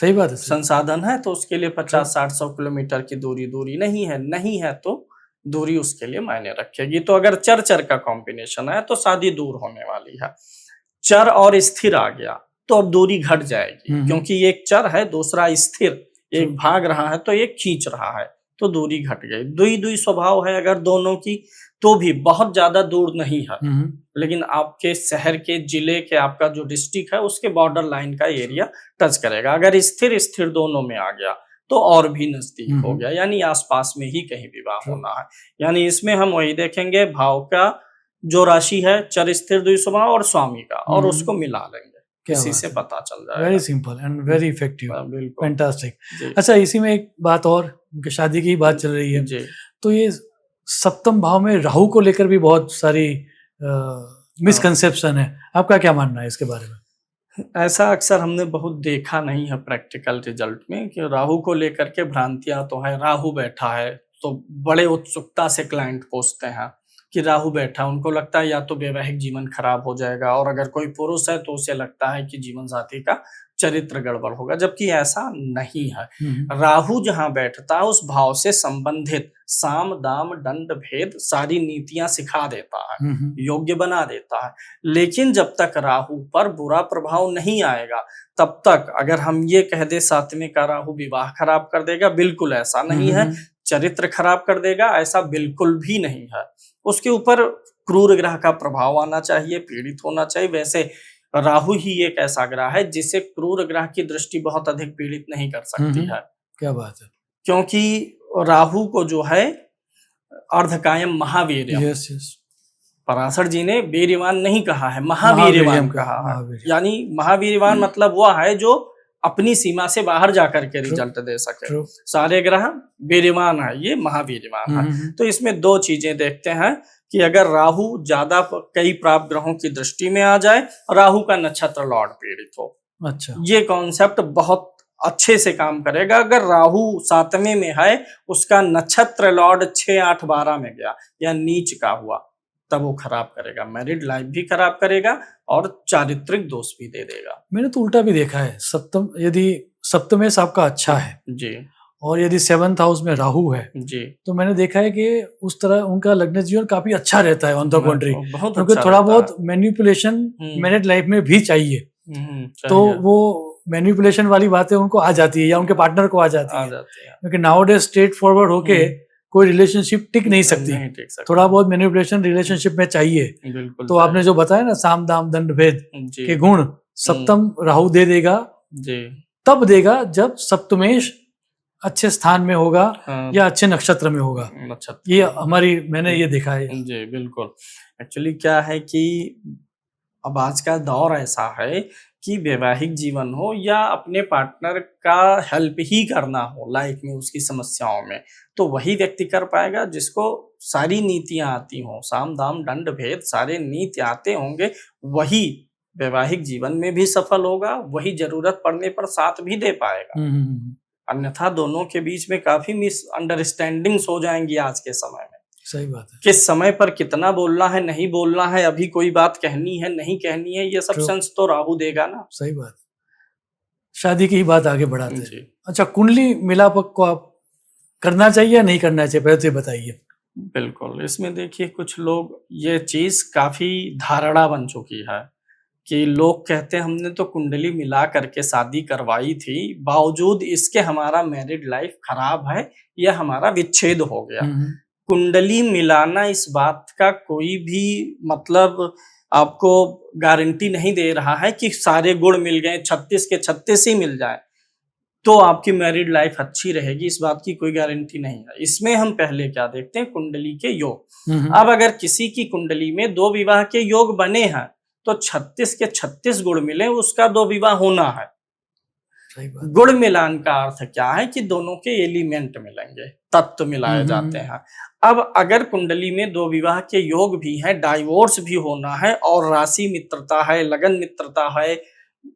सही बात है। संसाधन है तो उसके लिए 50-60-100 किलोमीटर की दूरी नहीं है तो दूरी उसके लिए मायने रखेगी। तो अगर चर चर का कॉम्बिनेशन है तो शादी दूर होने वाली है। चर और स्थिर आ गया तो अब दूरी घट जाएगी, क्योंकि एक चर है दूसरा स्थिर, एक भाग रहा है तो एक खींच रहा है, तो दूरी घट गई। दुई दुई स्वभाव है अगर दोनों की, तो भी बहुत ज्यादा दूर नहीं है, लेकिन आपके शहर के, जिले के, आपका जो डिस्ट्रिक्ट है उसके बॉर्डर लाइन का एरिया टच करेगा। अगर स्थिर स्थिर दोनों में आ गया तो और भी नजदीक हो गया, यानी आसपास में ही कहीं विवाह होना है। यानी इसमें हम वही देखेंगे भाव का जो राशि है, चर स्थिर द्वि स्वभाव और स्वामी का, और उसको मिला लेंगे, इसी से पता चल जाएगा। Very simple and very effective, बिल्कुल फैंटास्टिक। अच्छा, इसी में एक बात और, शादी की बात चल रही है, तो ये सप्तम भाव में राहु को लेकर भी बहुत सारी मिसकंसेप्शन है, आपका क्या मानना है इसके बारे में? ऐसा अक्सर हमने बहुत देखा नहीं है प्रैक्टिकल रिजल्ट में, कि राहु को लेकर के भ्रांतियां तो है। राहु बैठा है तो बड़े उत्सुकता से क्लाइंट पूछते हैं कि राहु बैठा, उनको लगता है या तो वैवाहिक जीवन खराब हो जाएगा, और अगर कोई पुरुष है तो उसे लगता है कि जीवन साथी का चरित्र गड़बड़ होगा, जबकि ऐसा नहीं है। राहु जहां बैठता है उस भाव से संबंधित साम दाम दंड भेद सारी नीतियां सिखा देता है, योग्य बना देता है। लेकिन जब तक राहु पर बुरा प्रभाव नहीं आएगा तब तक अगर हम ये कह दे सातवें का राहु विवाह खराब कर देगा, बिल्कुल ऐसा नहीं है। चरित्र खराब कर देगा, ऐसा बिल्कुल भी नहीं है। उसके ऊपर क्रूर ग्रह का प्रभाव आना चाहिए, पीड़ित होना चाहिए। वैसे राहु ही एक ऐसा ग्रह है जिसे क्रूर ग्रह की दृष्टि बहुत अधिक पीड़ित नहीं कर सकती है। क्या बात है। क्योंकि राहु को जो है अर्धकायम महावीर, पराशर जी ने वीर्यवान नहीं कहा है, महावीर्यवान कहा है। यानी महावीर्यवान मतलब वह है जो अपनी सीमा से बाहर जाकर के रिजल्ट दे सके। सारे ग्रह वीर्यवान है, ये महावीर्यवान है। तो इसमें दो चीजें देखते हैं कि अगर राहु ज्यादा कई प्राप्त ग्रहों की दृष्टि में आ जाए, राहु का नक्षत्र लॉर्ड पीड़ित हो, अच्छा, ये कॉन्सेप्ट बहुत अच्छे से काम करेगा। अगर राहु सातवें में है, उसका नक्षत्र लॉर्ड 6, 8, 12 में गया या नीच का हुआ, तब वो खराब करेगा, मैरिड लाइफ भी खराब करेगा और चारित्रिक दोष भी दे देगा। मैंने तो उल्टा भी देखा है, सप्तम यदि सप्तमेश आपका अच्छा है जी, और यदि 7th हाउस में राहु है जी, तो मैंने देखा है कि उस तरह उनका लग्न जीवन काफी अच्छा रहता है ऑन द कंट्री, क्योंकि थोड़ा बहुत मैनिपुलेशन मैरिड लाइफ में भी चाहिए, तो वो मैनिपुलेशन वाली बातें उनको आ जाती है या उनके पार्टनर को आ जाती है, क्योंकि नाउअडेज स्ट्रेट फॉरवर्ड होके कोई रिलेशनशिप टिक नहीं सकती, थोड़ा बहुत मैनिपुलेशन रिलेशनशिप में चाहिए। तो आपने जो बताया ना साम दाम दंड भेद के गुण सप्तम राहु दे देगा जी, तब देगा जब सप्तमेश अच्छे स्थान में होगा या अच्छे नक्षत्र में होगा। ये हमारी, मैंने ये देखा है जी। बिल्कुल, एक्चुअली क्या है कि अब आज का दौर ऐसा है कि वैवाहिक जीवन हो या अपने पार्टनर का हेल्प ही करना हो लाइफ में, उसकी समस्याओं में, तो वही व्यक्ति कर पाएगा जिसको सारी नीतियां आती हों, साम दाम दंड भेद सारे नीति आते होंगे, वही वैवाहिक जीवन में भी सफल होगा, वही जरूरत पड़ने पर साथ भी दे पाएगा। अन्यथा दोनों के बीच में काफी मिसअंडरस्टैंडिंग्स हो जाएंगी आज के समय में। सही बात है। किस समय पर कितना बोलना है, नहीं बोलना है, अभी कोई बात कहनी है, नहीं कहनी है, ये सब सेंस तो राहु देगा ना। सही बात। शादी की ही बात आगे बढ़ाते हैं। अच्छा, कुंडली मिलाप को आप करना चाहिए या नहीं करना चाहिए, पहले तो बताइए। बिल्कुल, इसमें देखिए कुछ लोग, ये चीज काफी धारणा बन चुकी है कि लोग कहते हैं हमने तो कुंडली मिला करके शादी करवाई थी, बावजूद इसके हमारा मैरिड लाइफ खराब है या हमारा विच्छेद हो गया। कुंडली मिलाना इस बात का कोई भी मतलब आपको गारंटी नहीं दे रहा है कि सारे गुण मिल गए, 36 के 36 ही मिल जाए तो आपकी मैरिड लाइफ अच्छी रहेगी, इस बात की कोई गारंटी नहीं है। इसमें हम पहले क्या देखते हैं, कुंडली के योग। अब अगर किसी की कुंडली में 2 विवाह के योग बने हैं तो 36 के 36 गुण मिले, उसका 2 विवाह होना है। गुण मिलान का अर्थ क्या है कि दोनों के एलिमेंट मिलेंगे, तत्व मिलाए जाते हैं। अब अगर कुंडली में 2 विवाह के योग भी हैं, डाइवोर्स भी होना है और राशि मित्रता है, लगन मित्रता है,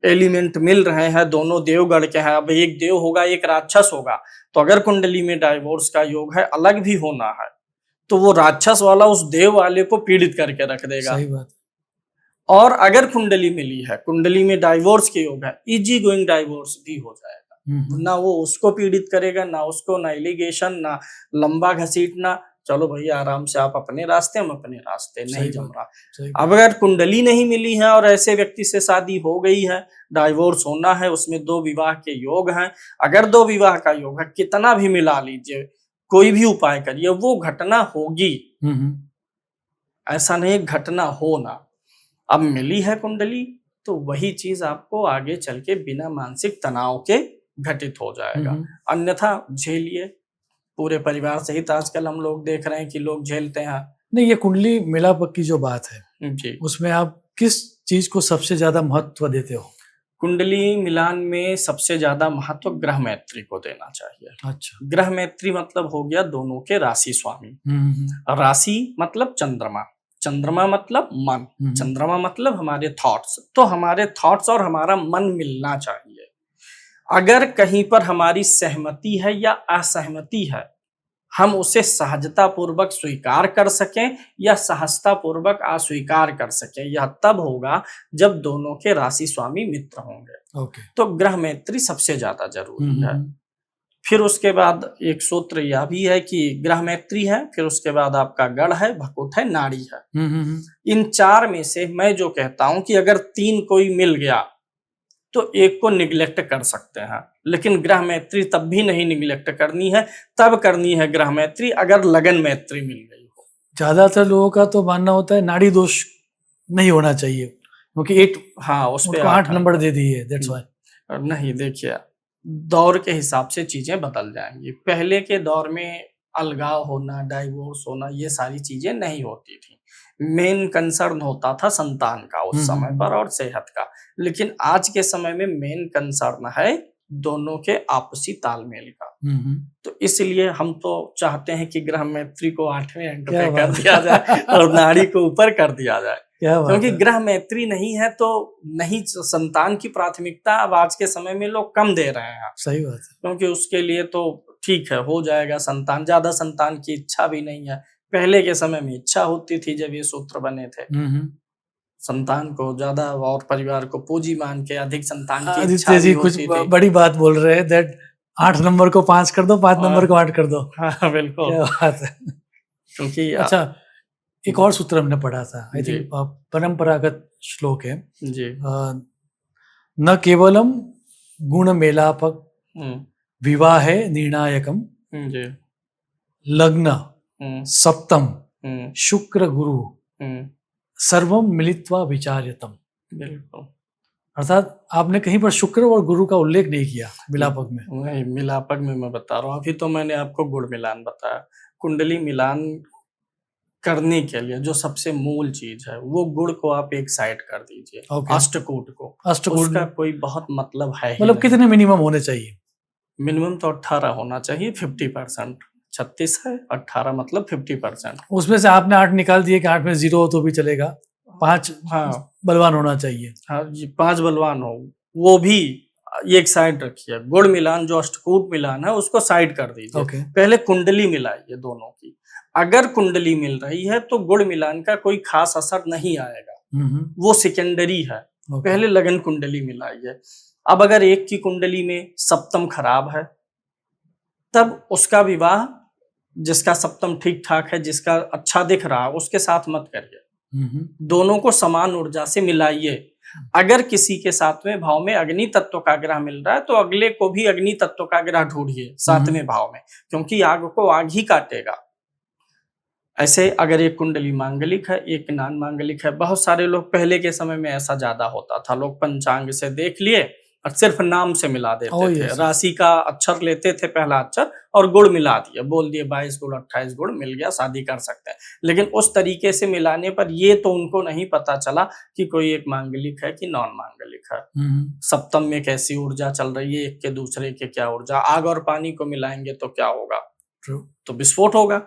एलिमेंट मिल रहे हैं, दोनों देवगढ़ के हैं, अब एक देव होगा एक राक्षस होगा, तो अगर कुंडली में डाइवोर्स का योग है, अलग भी होना है, तो वो राक्षस वाला उस देव वाले को पीड़ित करके रख देगा। सही बात। और अगर कुंडली मिली है, कुंडली में डाइवोर्स के योग है, इजी गोइंग डाइवोर्स भी हो जाएगा। ना वो उसको पीड़ित करेगा, ना उसको, ना इलिगेशन, ना लंबा घसीटना। चलो भैया आराम से आप अपने रास्ते, हम अपने रास्ते, नहीं जम रहा। अब अगर कुंडली नहीं मिली है और ऐसे व्यक्ति से शादी हो गई है, डाइवोर्स होना है, उसमें 2 विवाह के योग हैं, अगर 2 विवाह का योग है, कितना भी मिला लीजिए, कोई भी उपाय करिए, वो घटना होगी। ऐसा नहीं घटना हो ना। अब मिली है कुंडली तो वही चीज आपको आगे चल के बिना मानसिक तनाव के घटित हो जाएगा, अन्यथा झेलिए। पूरे परिवार सहित आजकल हम लोग देख रहे हैं कि लोग झेलते हैं। नहीं, ये कुंडली मिलाप की जो बात है जी, उसमें आप किस चीज को सबसे ज्यादा महत्व देते हो? कुंडली मिलान में सबसे ज्यादा महत्व ग्रह मैत्री को देना चाहिए। अच्छा। ग्रह मैत्री मतलब हो गया दोनों के राशि स्वामी। राशि मतलब चंद्रमा, चंद्रमा मतलब मन, चंद्रमा मतलब हमारे थॉट्स। तो हमारे थॉट्स और हमारा मन मिलना चाहिए। अगर कहीं पर हमारी सहमति है या असहमति है, हम उसे सहजता पूर्वक स्वीकार कर सकें या सहजता पूर्वक अस्वीकार कर सकें, यह तब होगा जब दोनों के राशि स्वामी मित्र होंगे। तो ग्रह मैत्री सबसे ज्यादा जरूरी है। फिर उसके बाद एक सूत्र यह भी है कि ग्रह मैत्री है, फिर उसके बाद आपका गढ़ है, भकुट है, नाड़ी है। इन 4 में से मैं जो कहता हूं कि अगर 3 कोई मिल गया तो एक को निग्लेक्ट कर सकते हैं, लेकिन ग्रह मैत्री तब भी नहीं निग्लेक्ट करनी है, तब करनी है ग्रह मैत्री अगर लगन मैत्री मिल गई हो। ज्यादातर लोगों का तो मानना होता है नाड़ी दोष नहीं होना चाहिए, क्योंकि 8 उस पे 8 नंबर दे दिए, दैट्स व्हाई। नहीं, देखिए दौर के हिसाब से चीजें बदल जाएंगी। पहले के दौर में अलगाव होना, डाइवोर्स होना, ये सारी चीजें नहीं होती थी। मेन कंसर्न होता था संतान का उस समय पर और सेहत का। लेकिन आज के समय में मेन कंसर्न है दोनों के आपसी तालमेल का। तो इसलिए हम तो चाहते हैं कि ग्रह मैत्री को 8वें अंक पे कर दिया जाए और नाड़ी को ऊपर कर दिया जाए, क्योंकि ग्रह मैत्री नहीं है तो नहीं, संतान की प्राथमिकता अब आज के समय में लोग कम दे रहे हैं। सही बात है, क्योंकि उसके लिए तो ठीक है, हो जाएगा संतान, ज्यादा संतान की इच्छा भी नहीं है। पहले के समय में इच्छा होती थी जब ये सूत्र बने थे, संतान को ज्यादा और परिवार को पूंजी मान के अधिक संतान की इच्छा भी होती थी। कुछ बड़ी बात बोल रहे हैं, दैट 8 नंबर को 5 कर दो, 5 नंबर को 8 कर दो। हाँ बिल्कुल, क्या बात है। क्योंकि अच्छा, एक और सूत्र हमने पढ़ा था, आई थिंक परंपरागत श्लोक है जी, न केवलम गुण मेलापक विवाह निर्णायकम लग्न सप्तम शुक्र गुरु सर्वम मिलित्वा विचार्यतम। बिल्कुल, अर्थात आपने कहीं पर शुक्र और गुरु का उल्लेख नहीं किया मिलापक में। नहीं, मिलापक में मैं बता रहा हूँ। अभी तो मैंने आपको गुण मिलान बताया। कुंडली मिलान करने के लिए जो सबसे मूल चीज है वो गुण को आप एक साइड कर दीजिए। अष्टकूट को, उसका कोई बहुत मतलब है ही मतलब कितने मिनिमम होने चाहिए? मिनिमम तो 18 होना चाहिए, 50%। 36 है, 18 मतलब 50%। उसमें से आपने 8 निकाल दिए कि 8 में 0 हो तो भी चलेगा, 5 बलवान होना चाहिए। हाँ जी, 5 बलवान हो, वो भी एक साइड रखिए। गुण मिलान जो अष्टकूट मिलान है उसको साइड कर दीजिए। पहले कुंडली मिलाइए दोनों की। अगर कुंडली मिल रही है तो गुण मिलान का कोई खास असर नहीं आएगा, वो सेकेंडरी है। पहले लगन कुंडली मिलाइए। अब अगर एक की कुंडली में सप्तम खराब है, तब उसका विवाह, जिसका सप्तम ठीक ठाक है, जिसका अच्छा दिख रहा है, उसके साथ मत करिए। दोनों को समान ऊर्जा से मिलाइए। अगर किसी के 7वें भाव में अग्नि तत्व का ग्रह मिल रहा है तो अगले को भी अग्नि तत्व का ग्रह ढूंढिए 7वें भाव में, क्योंकि आग को आग ही काटेगा। ऐसे अगर एक कुंडली मांगलिक है, एक नान मांगलिक है, बहुत सारे लोग, पहले के समय में ऐसा ज्यादा होता था, लोग पंचांग से देख लिए और सिर्फ नाम से मिला देते थे। राशि का अक्षर लेते थे, पहला अक्षर, और गुण मिला दिया, बोल दिए 22 गुण 28 गुण मिल गया, शादी कर सकते हैं। लेकिन उस तरीके से मिलाने पर ये तो उनको नहीं पता चला कि कोई एक मांगलिक है कि नॉन मांगलिक है, सप्तम में कैसी ऊर्जा चल रही है, एक के दूसरे के क्या ऊर्जा। आग और पानी को मिलाएंगे तो क्या होगा? तो विस्फोट होगा।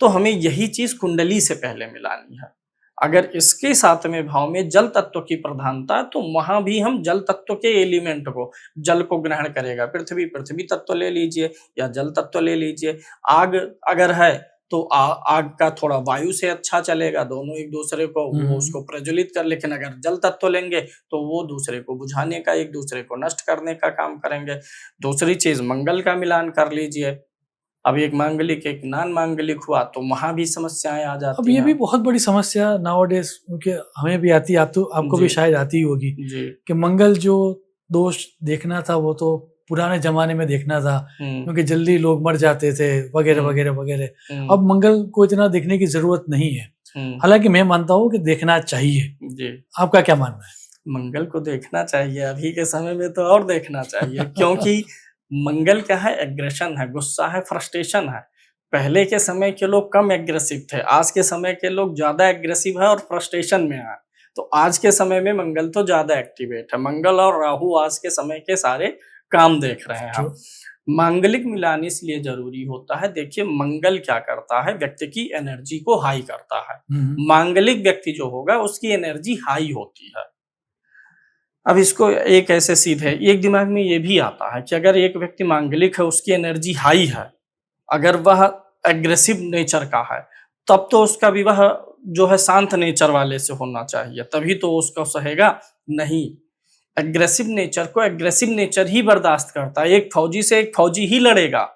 तो हमें यही चीज कुंडली से पहले मिलानी है। अगर इसके 7वें भाव में जल तत्व की प्रधानता है तो वहां भी हम जल तत्व के एलिमेंट को, जल को ग्रहण करेगा। पृथ्वी तत्व ले लीजिए या जल तत्व ले लीजिए। आग अगर है तो आग का थोड़ा वायु से अच्छा चलेगा, दोनों एक दूसरे को वो उसको प्रज्वलित कर। लेकिन अगर जल तत्व लेंगे तो वो दूसरे को बुझाने का, एक दूसरे को नष्ट करने का काम करेंगे। दूसरी चीज मंगल का मिलान कर लीजिए, अब एक मांगलिक एक नॉन मांगलिक हुआ तो वहां भी समस्याएं आ जाती अब ये हैं। भी बहुत बड़ी समस्या नाउअडेज, क्योंकि हमें भी आती है, आपको भी शायद आती होगी जी कि मंगल जो दोष देखना था वो तो पुराने जमाने में देखना था, क्योंकि जल्दी लोग मर जाते थे वगैरह वगैरह वगैरह। अब मंगल को इतना देखने की जरूरत नहीं है, हालांकि मैं मानता हूँ कि देखना चाहिए। जी आपका क्या मानना है? मंगल को देखना चाहिए, अभी के समय में तो और देखना चाहिए क्योंकि मंगल क्या है, एग्रेशन है, गुस्सा है, फ्रस्ट्रेशन है। पहले के समय के लोग कम एग्रेसिव थे, आज के समय के लोग ज्यादा एग्रेसिव है और फ्रस्ट्रेशन में है। तो आज के समय में मंगल तो ज्यादा एक्टिवेट है। मंगल और राहु आज के समय के सारे काम देख रहे हैं हम। मांगलिक मिलान इसलिए जरूरी होता है, देखिए मंगल क्या करता है, व्यक्ति की एनर्जी को हाई करता है। मांगलिक व्यक्ति जो होगा उसकी एनर्जी हाई होती है। अब इसको एक ऐसे सीधे एक दिमाग में ये भी आता है कि अगर एक व्यक्ति मांगलिक है, उसकी एनर्जी हाई है, अगर वह एग्रेसिव नेचर का है, तब तो उसका विवाह जो है शांत नेचर वाले से होना चाहिए, तभी तो उसका सहेगा नहीं। एग्रेसिव नेचर को एग्रेसिव नेचर ही बर्दाश्त करता है। एक फौजी से एक फौजी ही लड़ेगा।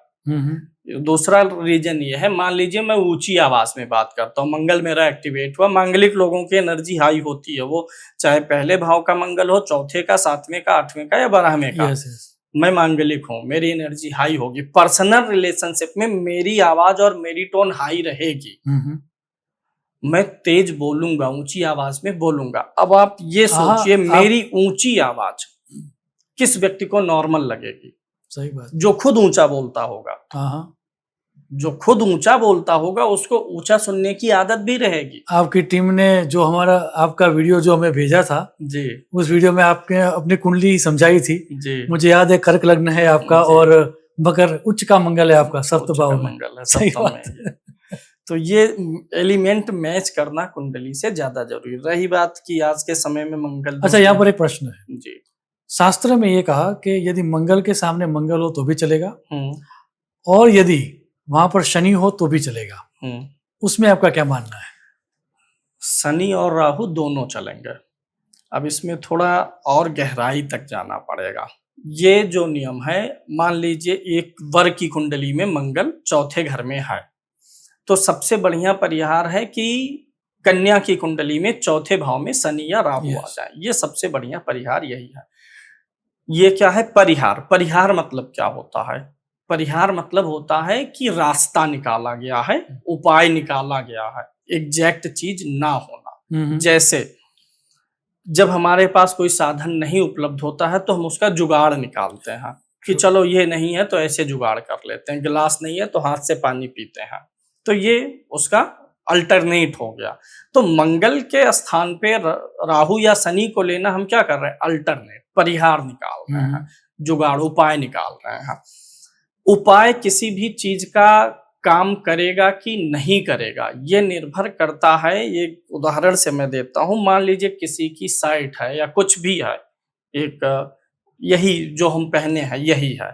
दूसरा रीजन ये है, मान लीजिए मैं ऊंची आवाज में बात करता हूँ, मंगल मेरा एक्टिवेट हुआ, मांगलिक लोगों की एनर्जी हाई होती है, वो चाहे पहले भाव का मंगल हो, चौथे का, सातवें का, आठवें का या 12वें का। मैं मांगलिक हूँ, मेरी एनर्जी हाई होगी, पर्सनल रिलेशनशिप में मेरी आवाज और मेरी टोन हाई रहेगी। मैं तेज बोलूंगा, ऊंची आवाज में बोलूंगा। अब आप ये सोचिए, मेरी ऊंची आवाज किस व्यक्ति को नॉर्मल लगेगी? सही बात। जो खुद ऊंचा बोलता होगा, जो खुद ऊंचा बोलता होगा उसको ऊंचा सुनने की आदत भी रहेगी। आपकी टीम ने जो आपका वीडियो जो हमें भेजा था जी, उस वीडियो में आपने अपनी कुंडली समझाई थी जी, मुझे याद है, कर्क लग्न है आपका और मकर उच्च का मंगल है आपका, सप्तम भाव में। सही बात। तो ये एलिमेंट मैच करना कुंडली से ज्यादा जरूरी। रही बात कि आज के समय में मंगल, अच्छा यहाँ पर एक प्रश्न है जी, शास्त्र में ये कहा कि यदि मंगल के सामने मंगल हो तो भी चलेगा और यदि वहां पर शनि हो तो भी चलेगा, उसमें आपका क्या मानना है? शनि और राहु दोनों चलेंगे। अब इसमें थोड़ा और गहराई तक जाना पड़ेगा। ये जो नियम है, मान लीजिए एक वर की कुंडली में मंगल चौथे घर में है, तो सबसे बढ़िया परिहार है कि कन्या की कुंडली में चौथे भाव में शनि या राहु आ जाए। ये सबसे बढ़िया परिहार यही है। ये क्या है परिहार? परिहार मतलब क्या होता है? परिहार मतलब होता है कि रास्ता निकाला गया है, उपाय निकाला गया है, एग्जैक्ट चीज ना होना। जैसे जब हमारे पास कोई साधन नहीं उपलब्ध होता है तो हम उसका जुगाड़ निकालते हैं कि चलो ये नहीं है तो ऐसे जुगाड़ कर लेते हैं, गिलास नहीं है तो हाथ से पानी पीते हैं, तो ये उसका अल्टरनेट हो गया। तो मंगल के स्थान पे राहु या शनि को लेना हम क्या कर रहे हैं? अल्टरनेट, परिहार निकाल रहे हैं, जुगाड़, उपाय निकाल रहे हैं। उपाय किसी भी चीज का काम करेगा कि नहीं करेगा ये निर्भर करता है। ये उदाहरण से मैं देता हूं, मान लीजिए किसी की साइट है या कुछ भी है, एक यही जो हम पहने हैं यही है,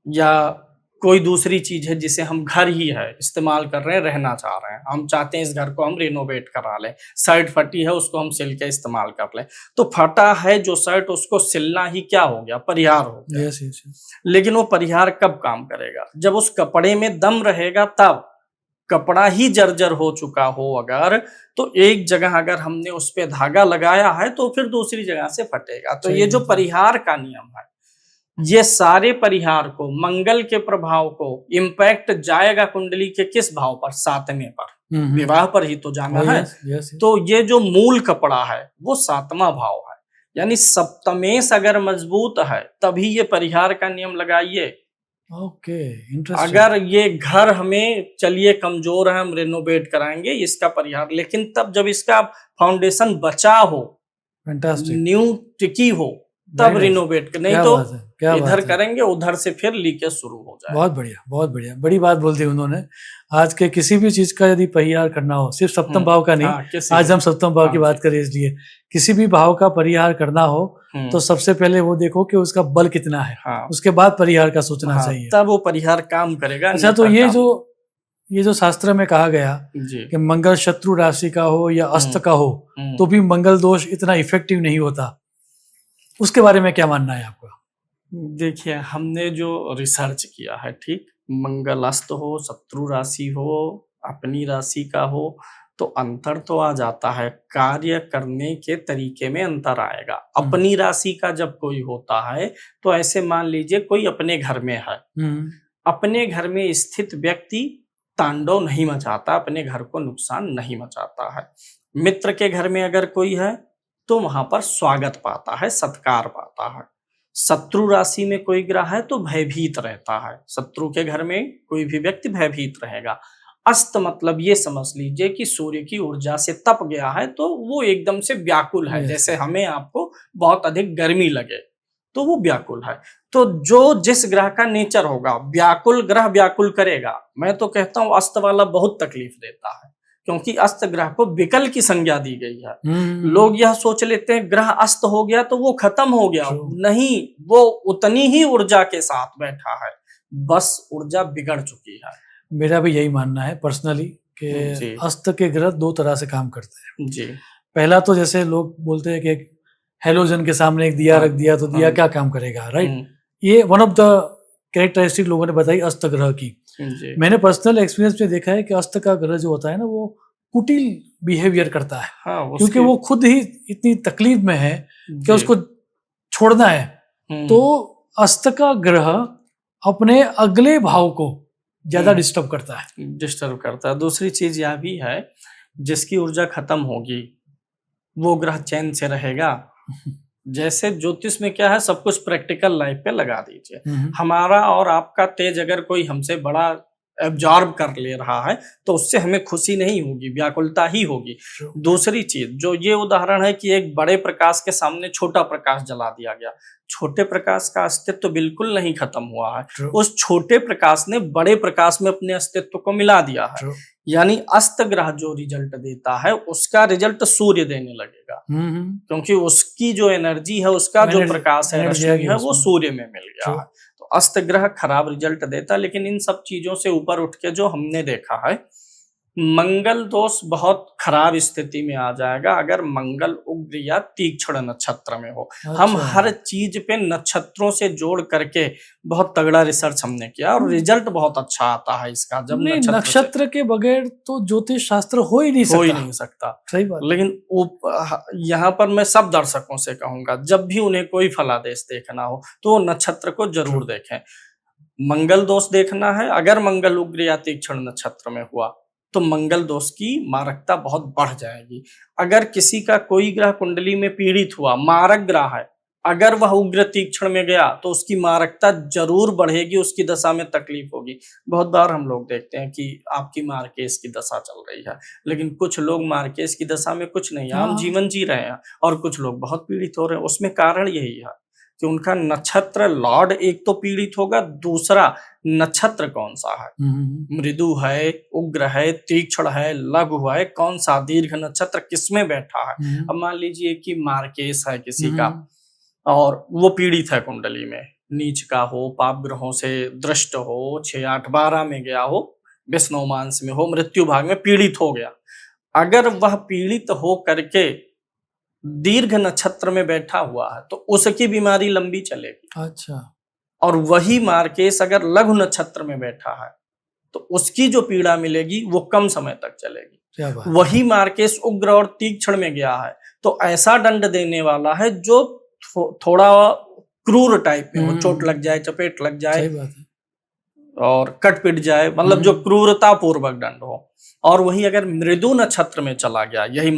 या कोई दूसरी चीज है जिसे हम घर ही है इस्तेमाल कर रहे हैं, रहना चाह रहे हैं, हम चाहते हैं इस घर को हम रिनोवेट करा लें, शर्ट फटी है उसको हम सिल के इस्तेमाल कर लें, तो फटा है जो शर्ट उसको सिलना ही क्या हो गया? परिहार हो गया। yes. लेकिन वो परिहार कब काम करेगा? जब उस कपड़े में दम रहेगा तब। कपड़ा ही जर्जर हो चुका हो अगर, तो एक जगह अगर हमने उस पे धागा लगाया है तो फिर दूसरी जगह से फटेगा। तो ये जो परिहार का नियम है, ये सारे परिहार को, मंगल के प्रभाव को इम्पैक्ट जाएगा कुंडली के किस भाव पर? सातवें पर, विवाह पर ही तो जाना है। तो ये जो मूल कपड़ा है वो सातवां भाव है, यानी सप्तमेश अगर मजबूत है तभी ये परिहार का नियम लगाइए। अगर ये घर हमें चलिए कमजोर है, हम रेनोवेट कराएंगे इसका परिहार, लेकिन तब जब इसका फाउंडेशन बचा हो, न्यू टिकी हो, तब रिनोवेट, नहीं तो इधर करेंगे उधर से फिर लीकेज शुरू हो जाए। बहुत बढ़िया, बहुत बढ़िया, बड़ी बात बोल दी उन्होंने। आज के किसी भी चीज का यदि परिहार करना हो, सिर्फ सप्तम भाव का नहीं, आज हम सप्तम भाव की बात करें, इसलिए किसी भी भाव का परिहार करना हो तो सबसे पहले वो देखो कि उसका बल कितना है, उसके बाद परिहार का सोचना चाहिए, तब वो परिहार काम करेगा। अच्छा, तो ये जो शास्त्र में कहा गया जी कि मंगल शत्रु राशि का हो या अस्त का हो हम्म। तो भी मंगल दोष इतना इफेक्टिव नहीं होता, उसके बारे में क्या मानना है आपका? देखिए, हमने जो रिसर्च किया है, ठीक, मंगल अस्त हो, शत्रु राशि हो, अपनी राशि का हो, तो अंतर तो आ जाता है, कार्य करने के तरीके में अंतर आएगा। अपनी राशि का जब कोई होता है तो ऐसे मान लीजिए कोई अपने घर में है, अपने घर में स्थित व्यक्ति तांडव नहीं मचाता, अपने घर को नुकसान नहीं मचाता है। मित्र के घर में अगर कोई है तो वहां पर स्वागत पाता है, सत्कार पाता है। शत्रु राशि में कोई ग्रह है तो भयभीत रहता है, शत्रु के घर में कोई भी व्यक्ति भयभीत रहेगा। अस्त मतलब ये समझ लीजिए कि सूर्य की ऊर्जा से तप गया है तो वो एकदम से व्याकुल है, Yes. जैसे हमें आपको बहुत अधिक गर्मी लगे तो वो व्याकुल है। तो जो जिस ग्रह का नेचर होगा, व्याकुल ग्रह व्याकुल करेगा। मैं तो कहता हूँ अस्त वाला बहुत तकलीफ देता है, क्योंकि अस्त ग्रह को विकल की संज्ञा दी गई है। लोग यह सोच लेते हैं ग्रह अस्त हो गया तो वो खत्म हो गया, नहीं, वो उतनी ही ऊर्जा के साथ बैठा है, बस ऊर्जा बिगड़ चुकी है। मेरा भी यही मानना है पर्सनली कि अस्त के ग्रह दो तरह से काम करते हैं जी। पहला तो जैसे लोग बोलते हैं कि हेलोजन के सामने एक दिया रख दिया तो दिया क्या काम करेगा, राइट? ये वन ऑफ द कैरेक्टरिस्टिक लोगों ने बताई अस्त ग्रह की। मैंने पर्सनल एक्सपीरियंस में देखा है कि अस्त का ग्रह जो होता है ना वो कुटिल बिहेवियर करता है, क्योंकि वो खुद ही इतनी तकलीफ में है कि उसको छोड़ना है। तो अस्त का ग्रह अपने अगले भाव को ज्यादा डिस्टर्ब करता है। दूसरी चीज यह भी है, जिसकी ऊर्जा खत्म होगी वो ग्रह चैन से रहेगा। जैसे ज्योतिष में क्या है, सब कुछ प्रैक्टिकल लाइफ पे लगा दीजिए। हमारा और आपका तेज अगर कोई हमसे बड़ा एब्जॉर्ब कर ले रहा है तो उससे हमें खुशी नहीं होगी, व्याकुलता ही होगी। दूसरी चीज, जो ये उदाहरण है कि एक बड़े प्रकाश के सामने छोटा प्रकाश जला दिया गया, छोटे प्रकाश का अस्तित्व बिल्कुल नहीं खत्म हुआ है, उस छोटे प्रकाश ने बड़े प्रकाश में अपने अस्तित्व को मिला दिया है। यानी अस्त ग्रह जो रिजल्ट देता है उसका रिजल्ट सूर्य देने लगेगा, क्योंकि उसकी जो एनर्जी है, उसका जो प्रकाश है, रश्मि है, वो सूर्य में मिल गया है। तो अस्त ग्रह खराब रिजल्ट देता है। लेकिन इन सब चीजों से ऊपर उठ के जो हमने देखा है, मंगल दोष बहुत खराब स्थिति में आ जाएगा अगर मंगल उग्र या तीक्ष्ण नक्षत्र में हो। हम हर चीज पे नक्षत्रों से जोड़ करके बहुत तगड़ा रिसर्च हमने किया और रिजल्ट बहुत अच्छा आता है इसका। जब नक्षत्र के बगैर तो ज्योतिष शास्त्र हो ही नहीं सकता। सही बात। लेकिन यहाँ पर मैं सब दर्शकों से कहूंगा, जब भी उन्हें कोई फलादेश देखना हो तो नक्षत्र को जरूर देखें। मंगल दोष देखना है, अगर मंगल उग्र या तीक्ष्ण नक्षत्र में हुआ तो मंगल दोष की मारकता बहुत बढ़ जाएगी। अगर किसी का कोई ग्रह कुंडली में पीड़ित हुआ, मारक ग्रह है, अगर वह उग्र तीक्ष्ण में गया तो उसकी मारकता जरूर बढ़ेगी, उसकी दशा में तकलीफ होगी। बहुत बार हम लोग देखते हैं कि आपकी मार्केस की दशा चल रही है, लेकिन कुछ लोग मार्केस की दशा में कुछ नहीं, आम जीवन जी रहे हैं, और कुछ लोग बहुत पीड़ित हो रहे हैं। उसमें कारण यही है कि उनका नक्षत्र लॉर्ड एक तो पीड़ित होगा, दूसरा नक्षत्र कौन सा है, मृदु है, उग्र है, तीक्ष्ण है, लघु है, कौन सा दीर्घ नक्षत्र किसमें बैठा है। अब मान लीजिए कि मार्केस है किसी का और वो पीड़ित है कुंडली में, नीच का हो, पाप ग्रहों से दृष्ट हो, 6, 8, 12 में गया हो, विष्णु मांस में हो, मृत्यु भाग में पीड़ित हो गया। अगर वह पीड़ित हो करके दीर्घ नक्षत्र में बैठा हुआ है तो उसकी बीमारी लंबी चलेगी। अच्छा। और वही मार्केस अगर लघु नक्षत्र में बैठा है तो उसकी जो पीड़ा मिलेगी वो कम समय तक चलेगी। क्या बात। वही मार्केस उग्र और तीक्ष्ण में गया है तो ऐसा दंड देने वाला है जो थोड़ा क्रूर टाइप में हो, चोट लग जाए, चपेट लग जाए और कट पिट जाए, मतलब जो क्रूरता पूर्वक दंड हो। और वही अगर मृदु नक्षत्र में चला गया, यही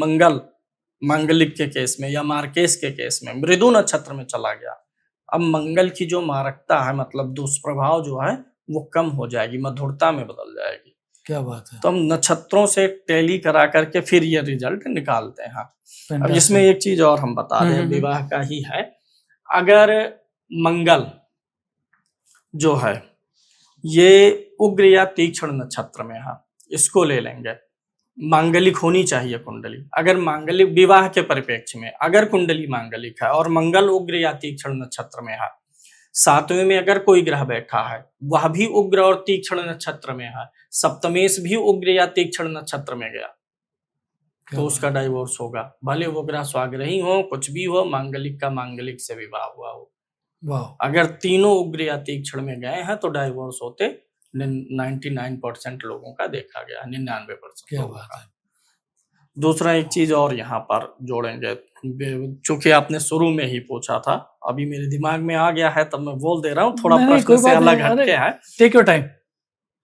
मांगलिक के केस में या मार्केस के केस में मृदु नक्षत्र में चला गया, अब मंगल की जो मारकता है, मतलब दुष्प्रभाव जो है वो कम हो जाएगी, मधुरता में बदल जाएगी। क्या बात है। तो हम नक्षत्रों से टैली करा करके फिर ये रिजल्ट निकालते हैं। अब इसमें एक चीज और हम बता दें, विवाह का ही है। अगर मंगल जो है ये उग्र या तीक्ष्ण नक्षत्र में है, इसको ले लेंगे, मांगलिक होनी चाहिए कुंडली। अगर मांगलिक विवाह के परिप्रेक्ष्य में अगर कुंडली मांगलिक है और मंगल उग्र या तीक्ष्ण नक्षत्र में है, सातवें में अगर कोई ग्रह बैठा है, वह भी उग्र और तीक्ष्ण नक्षत्र में है, सप्तमेश भी उग्र या तीक्ष्ण नक्षत्र में गया, तो उसका डाइवोर्स होगा। भले वो ग्रह स्वाग्रही हो, कुछ भी हो, मांगलिक का मांगलिक से विवाह हुआ हो। अगर तीनों उग्र या तीक्ष्ण में गए हैं तो डाइवोर्स होते 99% लोगों का देखा गया, 99%। क्या बात है। दूसरा एक चीज और यहाँ पर जोड़ेंगे, चूंकि आपने शुरू में ही पूछा था, अभी मेरे दिमाग में आ गया है तब मैं बोल दे रहा हूँ, थोड़ा प्रश्न से अलग हटके है। Take your time.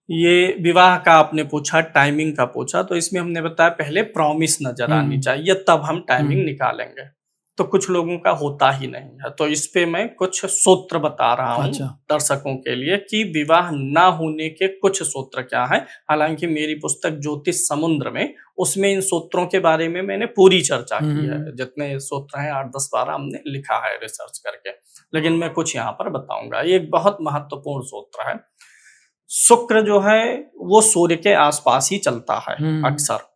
ये विवाह का आपने पूछा, टाइमिंग का पूछा, तो इसमें हमने बताया पहले प्रॉमिस नजर आनी चाहिए, तब हम टाइमिंग निकालेंगे। तो कुछ लोगों का होता ही नहीं है, तो इस पे मैं कुछ सूत्र बता रहा हूँ दर्शकों के लिए कि विवाह ना होने के कुछ सूत्र क्या है। हालांकि मेरी पुस्तक ज्योतिष समुद्र में, उसमें इन सूत्रों के बारे में मैंने पूरी चर्चा की है, जितने सूत्र हैं 8, 10, 12 हमने लिखा है रिसर्च करके, लेकिन मैं कुछ यहाँ पर बताऊंगा। ये एक बहुत महत्वपूर्ण सूत्र है। शुक्र जो है वो सूर्य के आसपास ही चलता है अक्सर।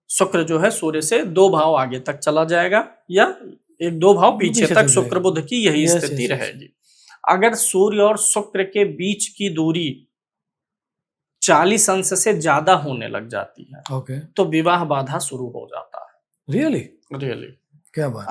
शुक्र जो है सूर्य से 2 भाव आगे तक चला जाएगा या 1-2 भाव पीछे तक शुक्र बुध की यही स्थिति रहेगी। अगर सूर्य और शुक्र के बीच की दूरी 40 अंश से ज्यादा होने लग जाती है, तो विवाह बाधा शुरू हो जाता है। रियली क्या बात।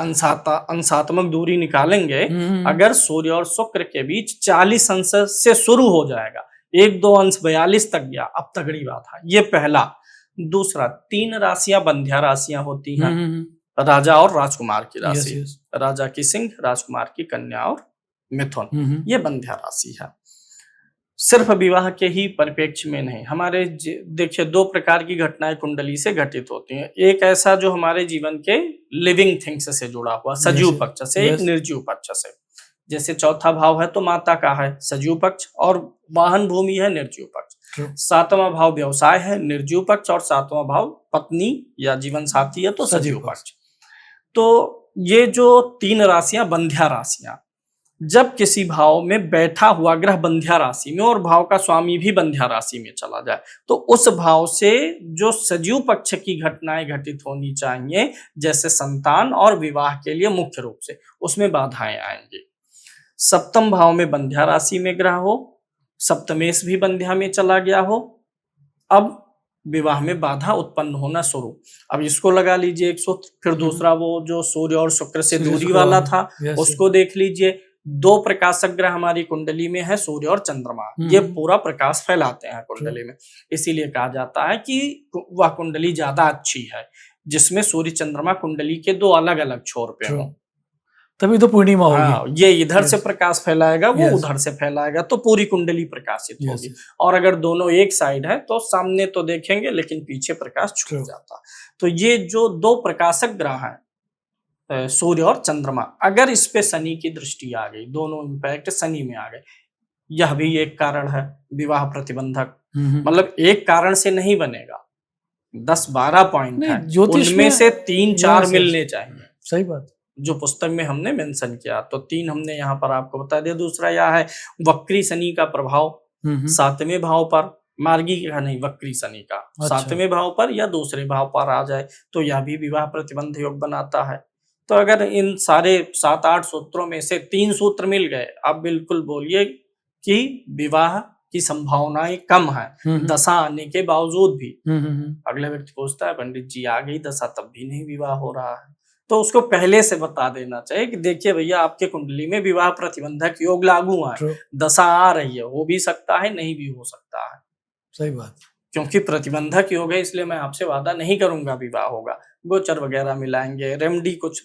अंशात्मक दूरी निकालेंगे, अगर सूर्य और शुक्र के बीच 40 अंश से शुरू हो जाएगा, 1-2 अंश 42 तक गया, अब तगड़ी बात है। ये पहला। दूसरा, 3 राशियां बंध्या राशियां होती हैं, राजा और राजकुमार की राशि। राजा की सिंह, राजकुमार की कन्या और मिथुन, ये बंध्या राशि है। सिर्फ विवाह के ही परिप्रेक्ष्य में नहीं, हमारे देखिए 2 प्रकार की घटनाएं कुंडली से घटित होती हैं। एक ऐसा जो हमारे जीवन के लिविंग थिंग्स से जुड़ा हुआ, सजीव पक्ष से, एक निर्जीव पक्ष से। जैसे चौथा भाव है तो माता का है सजीव पक्ष, और वाहन भूमि है निर्जीव पक्ष। 7वां भाव व्यवसाय है निर्जीव पक्ष, और 7वां भाव पत्नी या जीवन साथी है तो सजीव पक्ष। तो ये जो 3 राशियां बंध्या राशियां, जब किसी भाव में बैठा हुआ ग्रह बंध्या राशि में और भाव का स्वामी भी बंध्या राशि में चला जाए, तो उस भाव से जो सजीव पक्ष की घटनाएं घटित होनी चाहिए, जैसे संतान और विवाह के लिए मुख्य रूप से, उसमें बाधाएं आएंगी। 7वें भाव में बंध्या राशि में ग्रह हो, सप्तमेश भी बंध्या में चला गया हो, अब विवाह में बाधा उत्पन्न होना शुरू। अब इसको लगा लीजिए एक सूत्र। फिर दूसरा, वो जो सूर्य और शुक्र से दूरी वाला था, उसको देख लीजिए। 2 प्रकाशक ग्रह हमारी कुंडली में है, सूर्य और चंद्रमा। ये पूरा प्रकाश फैलाते हैं कुंडली में, इसीलिए कहा जाता है कि वह कुंडली ज्यादा अच्छी है जिसमें सूर्य चंद्रमा कुंडली के 2 अलग अलग छोर पे हों, तभी तो पूर्णिमा होगी। ये इधर से प्रकाश फैलाएगा, वो उधर से फैलाएगा, तो पूरी कुंडली प्रकाशित होगी। और अगर दोनों एक साइड है तो सामने तो देखेंगे लेकिन पीछे प्रकाश छूट जाता। तो ये जो 2 प्रकाशक ग्रह हैं, सूर्य और चंद्रमा, अगर इस पे शनि की दृष्टि आ गई, दोनों इंपैक्ट शनि में आ गए, यह भी एक कारण है विवाह प्रतिबंधक। मतलब एक कारण से नहीं बनेगा, 10-12 पॉइंट है, उनमें से 3-4 मिलने चाहिए। सही बात, जो पुस्तक में हमने मेंशन किया, तो 3 हमने यहाँ पर आपको बता दिया। दूसरा यह है वक्री शनि का प्रभाव 7वें भाव पर, मार्गी का नहीं, वक्री शनि का 7वें भाव पर या दूसरे भाव पर आ जाए, तो यह भी विवाह प्रतिबंध योग बनाता है। तो अगर इन सारे 7-8 सूत्रों में से 3 सूत्र मिल गए, आप बिल्कुल बोलिए कि विवाह की संभावनाएं कम है, दशा आने के बावजूद भी। अगला व्यक्ति पूछता है, पंडित जी आ गई दशा तब भी नहीं विवाह हो रहा है, तो उसको पहले से बता देना चाहिए कि देखिए भैया, आपके कुंडली में विवाह प्रतिबंधक योग लागू है, दशा आ रही है, हो भी सकता है, नहीं भी हो सकता है। सही बात, क्योंकि प्रतिबंधक योग है, इसलिए मैं आपसे वादा नहीं करूंगा विवाह होगा। गोचर वगैरह मिलाएंगे, रेमडी कुछ,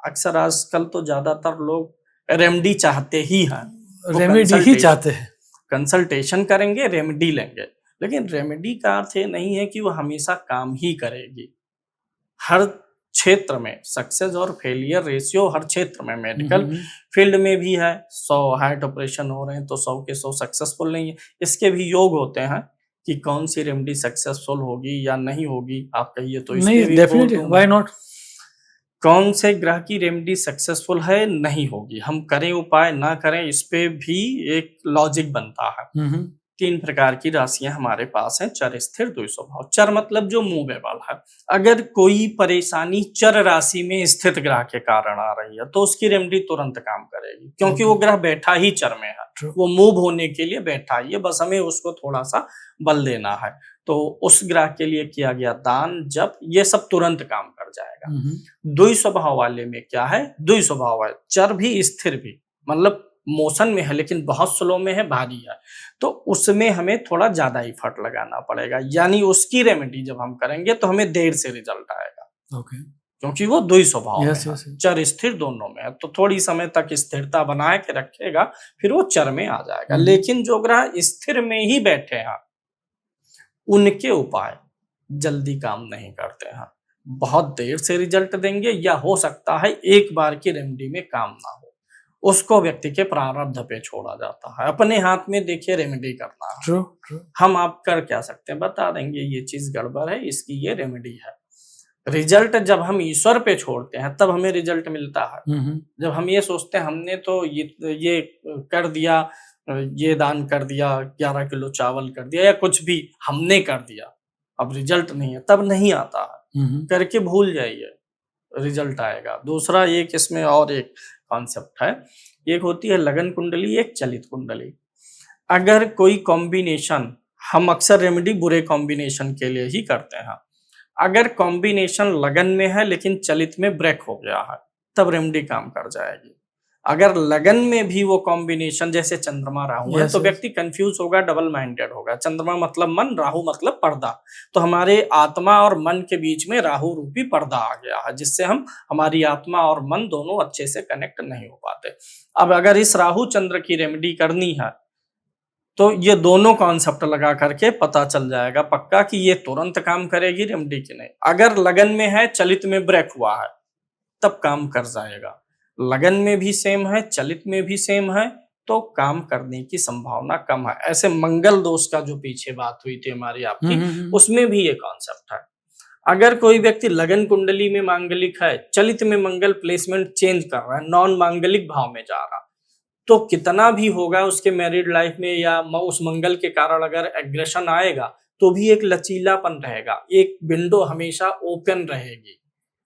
अक्सर आजकल तो ज्यादातर लोग रेमडी चाहते ही हैं, रेमेडी ही चाहते हैं, कंसल्टेशन करेंगे, रेमेडी लेंगे, लेकिन रेमेडी का अर्थ ये नहीं है कि वो हमेशा काम ही करेगी। हर क्षेत्र में सक्सेस और फेलियर रेशियो हर क्षेत्र में, मेडिकल फील्ड में भी है, 100 हार्ट ऑपरेशन हो रहे हैं तो 100 के 100 सक्सेसफुल नहीं है। इसके भी योग होते हैं कि कौन सी रेमेडी सक्सेसफुल होगी या नहीं होगी, आप कहिए तो नहीं, डेफिनेटली, व्हाई नॉट। कौन से ग्रह की रेमेडी सक्सेसफुल है, नहीं होगी, हम करें उपाय ना करें, इस पे भी एक लॉजिक बनता है 3 प्रकार की राशियां हमारे पास हैं, चर, स्थिर, द्विस्वभाव। चर मतलब जो मूवेबल है। अगर कोई परेशानी चर राशि में स्थित ग्रह के कारण आ रही है तो उसकी रेमेडी तुरंत काम करेगी, क्योंकि वो ग्रह बैठा ही चर में है, वो मूव होने के लिए बैठा ही है, बस हमें उसको थोड़ा सा बल देना है। तो उस ग्रह के लिए किया गया दान, जप, ये सब तुरंत काम कर जाएगा। द्विस्वभाव वाले में क्या है, द्विस्वभाव है, चर भी स्थिर भी, मतलब मोशन में है लेकिन बहुत स्लो में है, भारी है, तो उसमें हमें थोड़ा ज्यादा एफर्ट लगाना पड़ेगा, यानी उसकी रेमेडी जब हम करेंगे तो हमें देर से रिजल्ट आएगा। क्योंकि वो द्विस्वभाव में है, चर स्थिर दोनों में है, तो थोड़ी समय तक स्थिरता बनाए के रखेगा, फिर वो चर में आ जाएगा। लेकिन जो ग्रह स्थिर में ही बैठे हैं उनके उपाय जल्दी काम नहीं करते हैं, बहुत देर से रिजल्ट देंगे, या हो सकता है एक बार की रेमेडी में काम ना हो, उसको व्यक्ति के प्रारब्ध पे छोड़ा जाता है। अपने हाथ में देखिए रेमेडी करना है। ट्रू। हम आप कर क्या सकते हैं, बता देंगे ये चीज गड़बड़ है, इसकी ये रेमेडी है। रिजल्ट जब हम ईश्वर पे छोड़ते हैं तब हमें रिजल्ट मिलता है। जब हम ये सोचते हैं हमने तो ये कर दिया, ये दान कर दिया, 11 किलो चावल कर दिया, या कुछ भी हमने कर दिया, अब रिजल्ट नहीं है, तब नहीं आता है। करके भूल जाइए, रिजल्ट आएगा। दूसरा एक इसमें और एक कॉन्सेप्ट है, एक होती है लगन कुंडली, एक चलित कुंडली। अगर कोई कॉम्बिनेशन, हम अक्सर रेमेडी बुरे कॉम्बिनेशन के लिए ही करते हैं, अगर कॉम्बिनेशन लगन में है लेकिन चलित में ब्रेक हो गया है तब रेमेडी काम कर जाएगी। अगर लगन में भी वो कॉम्बिनेशन, जैसे चंद्रमा राहु है, तो व्यक्ति कंफ्यूज होगा, डबल माइंडेड होगा। चंद्रमा मतलब मन, राहु मतलब पर्दा, तो हमारे आत्मा और मन के बीच में राहु रूपी पर्दा आ गया है, जिससे हम हमारी आत्मा और मन दोनों अच्छे से कनेक्ट नहीं हो पाते। अब अगर इस राहु चंद्र की रेमेडी करनी है तो ये दोनों कॉन्सेप्ट लगा करके पता चल जाएगा पक्का कि ये तुरंत काम करेगी रेमेडी की नहीं। अगर लगन में है, चलित में ब्रेक हुआ है, तब काम कर जाएगा। लगन में भी सेम है, चलित में भी सेम है, तो काम करने की संभावना कम है। ऐसे मंगल दोष का जो पीछे बात हुई थी हमारी आपकी, उसमें भी ये कॉन्सेप्ट है। अगर कोई व्यक्ति लगन कुंडली में मांगलिक है, चलित में मंगल प्लेसमेंट चेंज कर रहा है, नॉन मांगलिक भाव में जा रहा, तो कितना भी होगा उसके मैरिड लाइफ में, या उस मंगल के कारण अगर एग्रेशन आएगा तो भी एक लचीलापन रहेगा, एक विंडो हमेशा ओपन रहेगी,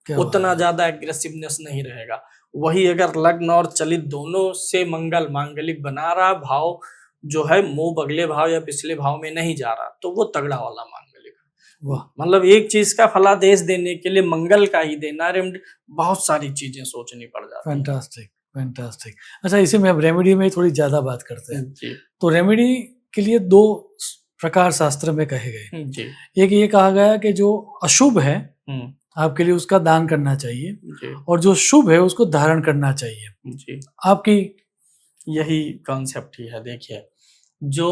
उतना ज्यादा एग्रेसिवनेस नहीं रहेगा। वही अगर लग्न और चलित दोनों से मंगल मांगलिक बना रहा, भाव जो है मूव अगले भाव या पिछले भाव में नहीं जा रहा, तो वो तगड़ा वाला मांगलिक है। मतलब एक चीज का फलादेश देने के लिए मंगल का ही देना, बहुत सारी चीजें सोचनी पड़ जाती है। फैंटास्टिक। अच्छा, इसी में अब रेमेडी में थोड़ी ज्यादा बात करते हैं। तो रेमेडी के लिए 2 प्रकार शास्त्र में कहे गए। एक ये कहा गया कि जो अशुभ है आपके लिए उसका दान करना चाहिए, और जो शुभ है उसको धारण करना चाहिए। आपकी यही कॉन्सेप्ट ही है। देखिए, जो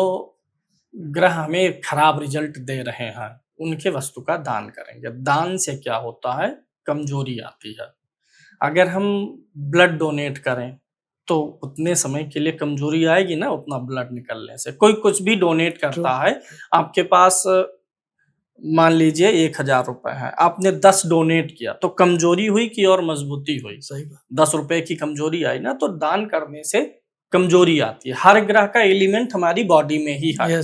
ग्रह हमें खराब रिजल्ट दे रहे हैं उनके वस्तु का दान करेंगे। दान से क्या होता है, कमजोरी आती है। अगर हम ब्लड डोनेट करें तो उतने समय के लिए कमजोरी आएगी ना, उतना ब्लड निकलने से। कोई कुछ भी डोनेट करता है, आपके पास मान लीजिए 1000 रुपए है, आपने 10 डोनेट किया, तो कमजोरी हुई कि और मजबूती हुई? सही बात। 10 रुपए की कमजोरी आई ना, तो दान करने से कमजोरी आती है। हर ग्रह का एलिमेंट हमारी बॉडी में ही है।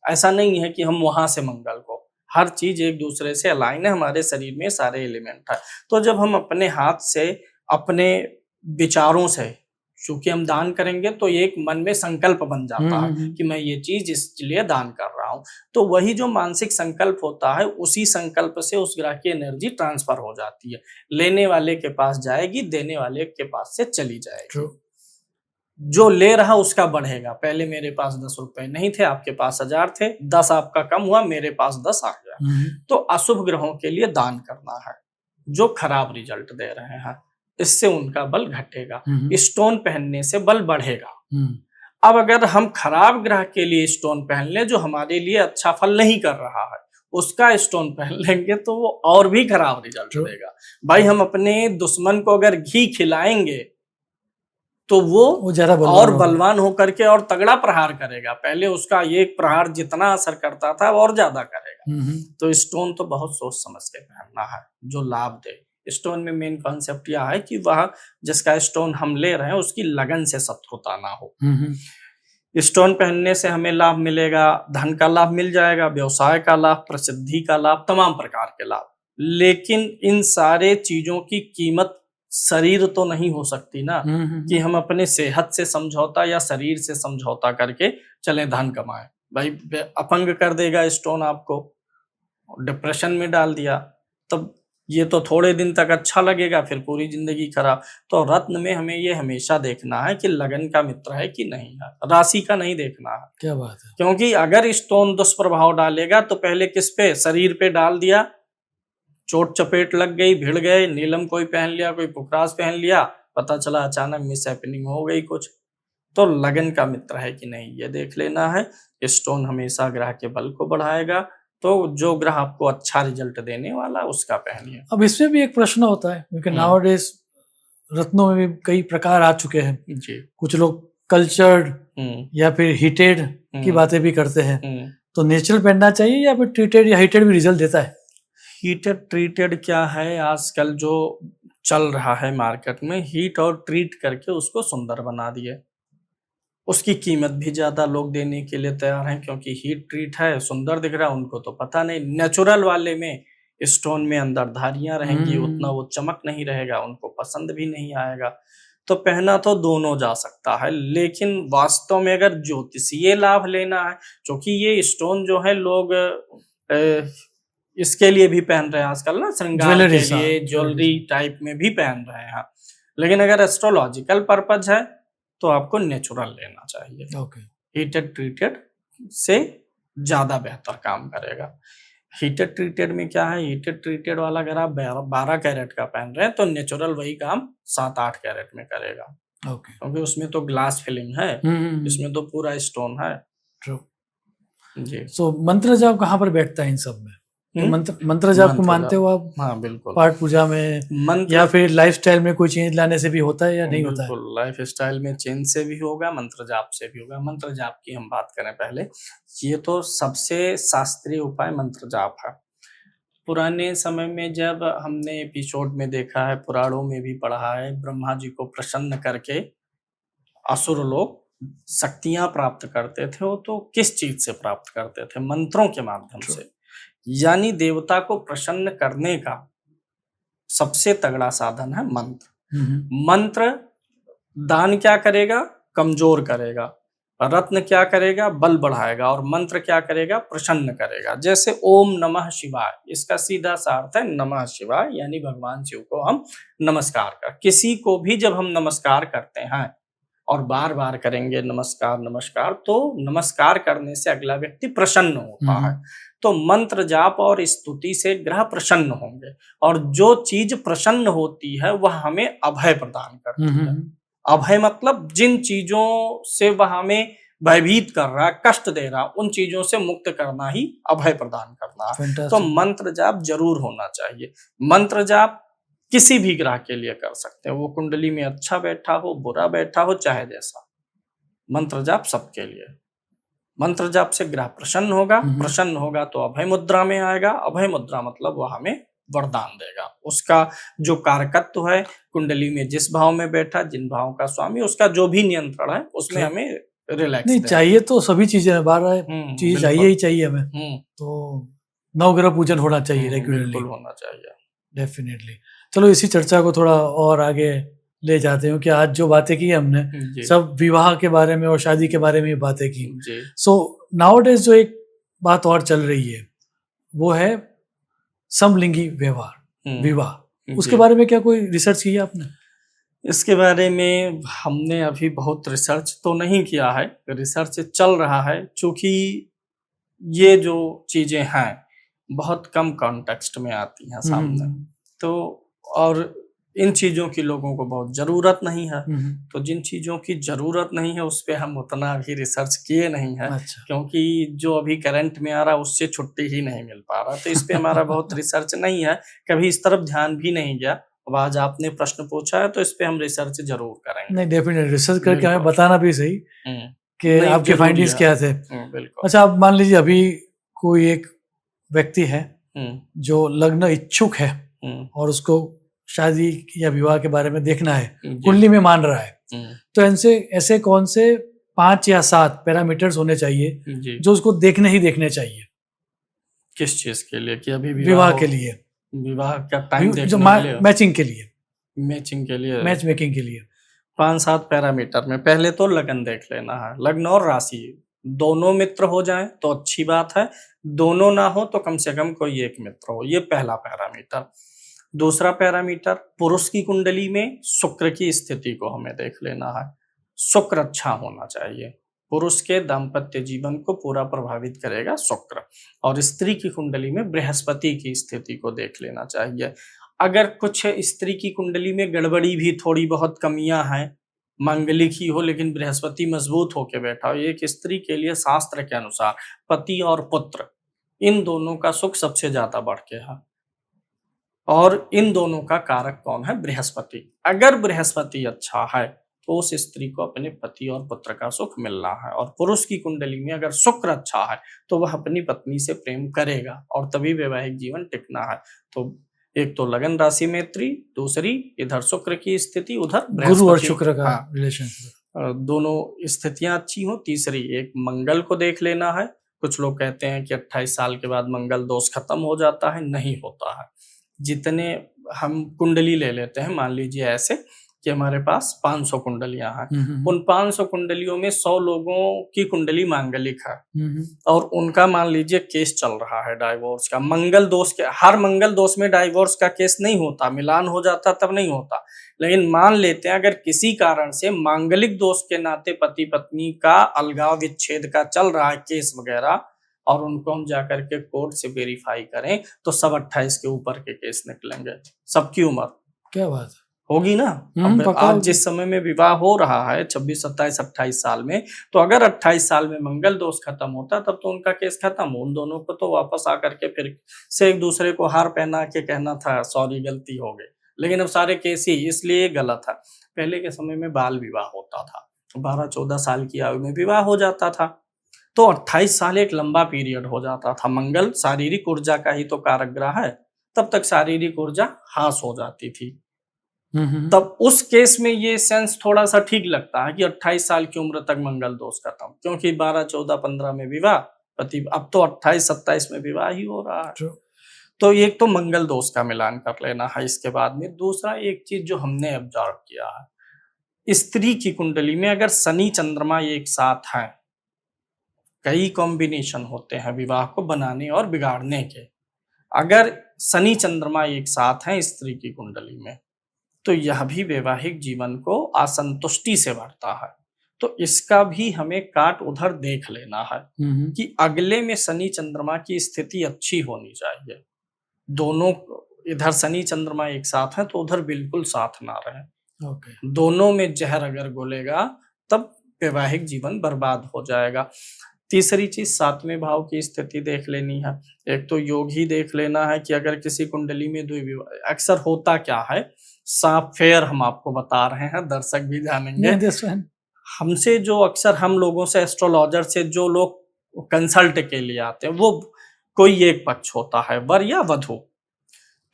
ऐसा नहीं है कि हम वहां से मंगल को, हर चीज एक दूसरे से अलाइन है, हमारे शरीर में सारे एलिमेंट है। तो जब हम अपने हाथ से, अपने विचारों से, चूंकि हम दान करेंगे तो एक मन में संकल्प बन जाता है कि मैं ये चीज इसलिए दान कर रहा हूँ, तो वही जो मानसिक संकल्प होता है, उसी संकल्प से उस ग्रह की एनर्जी ट्रांसफर हो जाती है, लेने वाले के पास जाएगी, देने वाले के पास से चली जाएगी। जो ले रहा उसका बढ़ेगा। पहले मेरे पास 10 रुपए नहीं थे, आपके पास 1000 थे, 10 आपका कम हुआ, मेरे पास 10 आ गया। तो अशुभ ग्रहों के लिए दान करना है, जो खराब रिजल्ट दे रहे हैं, इससे उनका बल घटेगा। स्टोन पहनने से बल बढ़ेगा। अब अगर हम खराब ग्रह के लिए स्टोन पहन ले, जो हमारे लिए अच्छा फल नहीं कर रहा है, उसका स्टोन पहन लेंगे तो वो और भी खराब रिजल्ट देगा। भाई, हम अपने दुश्मन को अगर घी खिलाएंगे तो वो ज्यादा और बलवान होकर के और तगड़ा प्रहार करेगा। पहले उसका एक प्रहार जितना असर करता था और ज्यादा करेगा। तो स्टोन तो बहुत सोच समझ के पहनना है, जो लाभ दे। स्टोन में मेन कॉन्सेप्ट यह है कि वह जिसका स्टोन हम ले रहे हैं उसकी लगन से शत्रुता ना हो। स्टोन पहनने से हमें लाभ मिलेगा, धन का लाभ मिल जाएगा, व्यवसाय का लाभ, प्रसिद्धि का लाभ, तमाम प्रकार के लाभ। लेकिन इन सारे चीजों की कीमत शरीर तो नहीं हो सकती ना, कि हम अपने सेहत से समझौता या शरीर से समझौता करके चले धन कमाएं। भाई अपंग कर देगा स्टोन, आपको डिप्रेशन में डाल दिया, तब ये तो थोड़े दिन तक अच्छा लगेगा, फिर पूरी जिंदगी खराब। तो रत्न में हमें ये हमेशा देखना है कि लगन का मित्र है कि नहीं है, राशि का नहीं देखना है। क्या बात है। क्योंकि अगर स्टोन दुष्प्रभाव डालेगा तो पहले किस पे, शरीर पे डाल दिया, चोट चपेट लग गई, भिड़ गए, नीलम कोई पहन लिया, कोई पुखराज पहन लिया, पता चला अचानक मिस हैपनिंग हो गई कुछ। तो लगन का मित्र है कि नहीं ये देख लेना है। स्टोन हमेशा ग्रह के बल को बढ़ाएगा, तो जो ग्रह आपको अच्छा रिजल्ट देने वाला उसका पहनिए। अब इसमें भी एक प्रश्न होता है, क्योंकि नाउअडेज रत्नों में भी कई प्रकार आ चुके हैं जी। कुछ लोग कल्चर्ड या फिर हीटेड की बातें भी करते हैं, तो नेचुरल पहनना चाहिए या फिर ट्रीटेड या हीटेड भी रिजल्ट देता है? हीटेड ट्रीटेड क्या है, आजकल जो चल रहा है मार्केट में, हीट और ट्रीट करके उसको सुंदर बना दिए। उसकी कीमत भी ज्यादा लोग देने के लिए तैयार हैं, क्योंकि हीट ट्रीट है, सुंदर दिख रहा है, उनको तो पता नहीं नेचुरल वाले में स्टोन में अंदर धारियां रहेंगी, उतना वो चमक नहीं रहेगा, उनको पसंद भी नहीं आएगा। तो पहना तो दोनों जा सकता है, लेकिन वास्तव में अगर ज्योतिषीय लाभ लेना है, क्योंकि ये स्टोन जो है लोग इसके लिए भी पहन रहे हैं आजकल ना, श्रृंगार के लिए, ज्वेलरी टाइप में भी पहन रहे हैं। लेकिन अगर एस्ट्रोलॉजिकल पर्पज है तो आपको नेचुरल लेना चाहिए। हीटेड ट्रीटेड से ज्यादा बेहतर काम करेगा। हीटेड ट्रीटेड में क्या है, हीटेड ट्रीटेड वाला अगर आप 12 कैरेट का पहन रहे हैं तो नेचुरल वही काम 7-8 कैरेट में करेगा, क्योंकि उसमें तो ग्लास फिलिंग है, इसमें तो पूरा स्टोन है। ट्रू जी। सो मंत्र जाप कहाँ पर बैठता है इन सब में? तो मंत्र जाप को मानते हो आप? हाँ बिल्कुल। पाठ पूजा में या फिर लाइफस्टाइल में कोई चेंज लाने से भी होता है या नहीं होता है? बिल्कुल, लाइफ स्टाइल में चेंज से भी होगा, मंत्र जाप से भी होगा। मंत्र जाप की हम बात करें पहले, ये तो सबसे शास्त्रीय उपाय मंत्र जाप है। पुराने समय में जब हमने एपिसोड में देखा है, पुराणों में भी पढ़ा है, ब्रह्मा जी को प्रसन्न करके असुर लोग शक्तियां प्राप्त करते थे, वो तो किस चीज से प्राप्त करते थे? मंत्रों के माध्यम से। यानी देवता को प्रसन्न करने का सबसे तगड़ा साधन है मंत्र। मंत्र दान क्या करेगा? कमजोर करेगा। रत्न क्या करेगा? बल बढ़ाएगा। और मंत्र क्या करेगा? प्रसन्न करेगा। जैसे ओम नमः शिवाय, इसका सीधा सा अर्थ है नमः शिवाय, यानी भगवान शिव को हम नमस्कार कर। किसी को भी जब हम नमस्कार करते हैं और बार बार करेंगे नमस्कार नमस्कार, तो नमस्कार करने से अगला व्यक्ति प्रसन्न होता है। तो मंत्र जाप और स्तुति से ग्रह प्रसन्न होंगे, और जो चीज प्रसन्न होती है वह हमें अभय प्रदान करती है। अभय मतलब जिन चीजों से वह हमें भयभीत कर रहा है, कष्ट दे रहा, उन चीजों से मुक्त करना ही अभय प्रदान करना है। तो मंत्र जाप जरूर होना चाहिए। मंत्र जाप किसी भी ग्रह के लिए कर सकते हैं, वो कुंडली में अच्छा बैठा हो, बुरा बैठा हो, चाहे जैसा, मंत्र जाप सबके लिए। मंत्र जाप से ग्रह प्रसन्न होगा, प्रसन्न होगा तो अभय मुद्रा में आएगा। अभय मुद्रा मतलब वह हमें वरदान देगा। उसका जो कारकत्व है, कुंडली में जिस भाव में बैठा, जिन भाव का स्वामी, उसका जो भी नियंत्रण है, उसमें हमें रिलैक्स नहीं चाहिए। तो सभी चीजें 12 चीज चाहिए ही चाहिए हमें। तो 9 ग्रह पूजन होना चाहिए रेगुलरली, होना चाहिए डेफिनेटली। चलो इसी चर्चा को थोड़ा और आगे ले जाते हैं कि आज जो बातें की हमने सब विवाह के बारे में और शादी के बारे में बातें की। सो नाउअडेज जो एक बात और चल रही है वो है समलिंगी व्यवहार, विवाह। उसके बारे में क्या कोई रिसर्च की है आपने? इसके बारे में हमने अभी बहुत रिसर्च तो नहीं किया है, रिसर्च चल रहा है, क्योंकि ये जो चीजें हैं बहुत कम कॉन्टेक्स्ट में आती हैं सामने, तो और इन चीजों की लोगों को बहुत जरूरत नहीं है। तो जिन चीजों की जरूरत नहीं है उस पे हम उतना भी रिसर्च किए नहीं है। अच्छा। क्योंकि जो अभी करंट में आ रहा है उससे छुट्टी ही नहीं मिल पा रहा, तो इस पे हमारा बहुत रिसर्च नहीं है, कभी इस तरफ ध्यान भी नहीं गया। अब आज आपने प्रश्न पूछा है तो इस पे हम रिसर्च जरूर करेंगे। नहीं, डेफिनेटली रिसर्च करके हमें बताना भी सही कि आपके फाइंडिंग्स क्या थे। अच्छा, आप मान लीजिए अभी कोई एक व्यक्ति है जो लग्न इच्छुक है और उसको शादी या विवाह के बारे में देखना है, कुंडली में मान रहा है, तो ऐसे कौन से 5 या 7 पैरामीटर्स होने चाहिए जी। जो उसको देखने ही देखने चाहिए किस चीज के लिए कि अभी विवाह के लिए, विवाह का टाइम जो देखने के लिए, मैचिंग के लिए, मैचिंग के लिए, मैच मेकिंग के लिए। 5-7 पैरामीटर में पहले तो लगन देख लेना है। लग्न और राशि दोनों मित्र हो जाएं तो अच्छी बात है, दोनों ना हो तो कम से कम कोई एक मित्र हो, ये पहला पैरामीटर। दूसरा पैरामीटर, पुरुष की कुंडली में शुक्र की स्थिति को हमें देख लेना है। शुक्र अच्छा होना चाहिए, पुरुष के दाम्पत्य जीवन को पूरा प्रभावित करेगा शुक्र। और स्त्री की कुंडली में बृहस्पति की स्थिति को देख लेना चाहिए। अगर कुछ स्त्री की कुंडली में गड़बड़ी भी, थोड़ी बहुत कमियां हैं, मांगलिक ही हो लेकिन बृहस्पति मजबूत होकर बैठा हो, एक स्त्री के लिए शास्त्र के अनुसार पति और पुत्र इन दोनों का सुख सबसे ज्यादा बढ़ के है। और इन दोनों का कारक कौन है? बृहस्पति। अगर बृहस्पति अच्छा है तो उस स्त्री को अपने पति और पुत्र का सुख मिल रहा है। और पुरुष की कुंडली में अगर शुक्र अच्छा है तो वह अपनी पत्नी से प्रेम करेगा और तभी वैवाहिक जीवन टिकना है। तो एक तो लगन राशि में स्त्री, दूसरी इधर शुक्र की स्थिति, उधर गुरु और शुक्र का रिलेशनशिप, दोनों स्थितियां अच्छी हो। तीसरी एक मंगल को देख लेना है। कुछ लोग कहते हैं कि 28 साल के बाद मंगल दोष खत्म हो जाता है, नहीं होता है। जितने हम कुंडली ले लेते हैं, मान लीजिए ऐसे कि हमारे पास 500 कुंडलियां हैं, उन 500 कुंडलियों में 100 लोगों की कुंडली मांगलिक है और उनका मान लीजिए केस चल रहा है डाइवोर्स का। मंगल दोष के, हर मंगल दोष में डाइवोर्स का केस नहीं होता, मिलान हो जाता तब नहीं होता, लेकिन मान लेते हैं अगर किसी कारण से मांगलिक दोष के नाते पति पत्नी का अलगाव विच्छेद का चल रहा है केस वगैरह, और उनको हम जाकर के कोर्ट से वेरीफाई करें तो सब 28 के ऊपर के केस निकलेंगे। सबकी उम्र क्या बात है होगी ना। अब आज जिस समय में विवाह हो रहा है 26, 27, 28 साल में, तो अगर 28 साल में मंगल दोष खत्म होता तब तो उनका केस खत्म हो। उन दोनों को तो वापस आकर के फिर से एक दूसरे को हार पहना के कहना था सॉरी गलती हो गई, लेकिन अब सारे केस ही इसलिए गलत है। पहले के समय में बाल विवाह होता था, 12-14 साल की आयु में विवाह हो जाता था, तो 28 साल एक लंबा पीरियड हो जाता था। मंगल शारीरिक ऊर्जा का ही तो कारक ग्रह है, तब तक शारीरिक ऊर्जा हास हो जाती थी। तब उस केस में ये सेंस थोड़ा सा ठीक लगता है कि 28 साल की उम्र तक मंगल दोष खत्म, क्योंकि 12, 14, 15 में विवाह, पति अब तो 28, 27 में विवाह ही हो रहा है। तो एक तो मंगल दोष का मिलान कर लेना है। इसके बाद में दूसरा एक चीज जो हमने ऑब्जर्व किया है, स्त्री की कुंडली में अगर शनि चंद्रमा एक साथ हैं, कई कॉम्बिनेशन होते हैं विवाह को बनाने और बिगाड़ने के। अगर शनि चंद्रमा एक साथ हैं स्त्री की कुंडली में तो यह भी वैवाहिक जीवन को असंतुष्टि से भरता है। तो इसका भी हमें काट उधर देख लेना है कि अगले में शनि चंद्रमा की स्थिति अच्छी होनी चाहिए। दोनों इधर शनि चंद्रमा एक साथ हैं तो उधर बिल्कुल साथ ना रहे। दोनों में जहर अगर घुलेगा तब वैवाहिक जीवन बर्बाद हो जाएगा। तीसरी चीज 7वें भाव की स्थिति देख लेनी है। एक तो योग ही देख लेना है कि अगर किसी कुंडली में द्विविवाह, अक्सर होता क्या है, सांप फेयर हम आपको बता रहे हैं, दर्शक भी जानेंगे। हमसे जो अक्सर हम लोगों से एस्ट्रोलॉजर से जो लोग कंसल्ट के लिए आते हैं वो कोई एक पक्ष होता है, वर या वधू।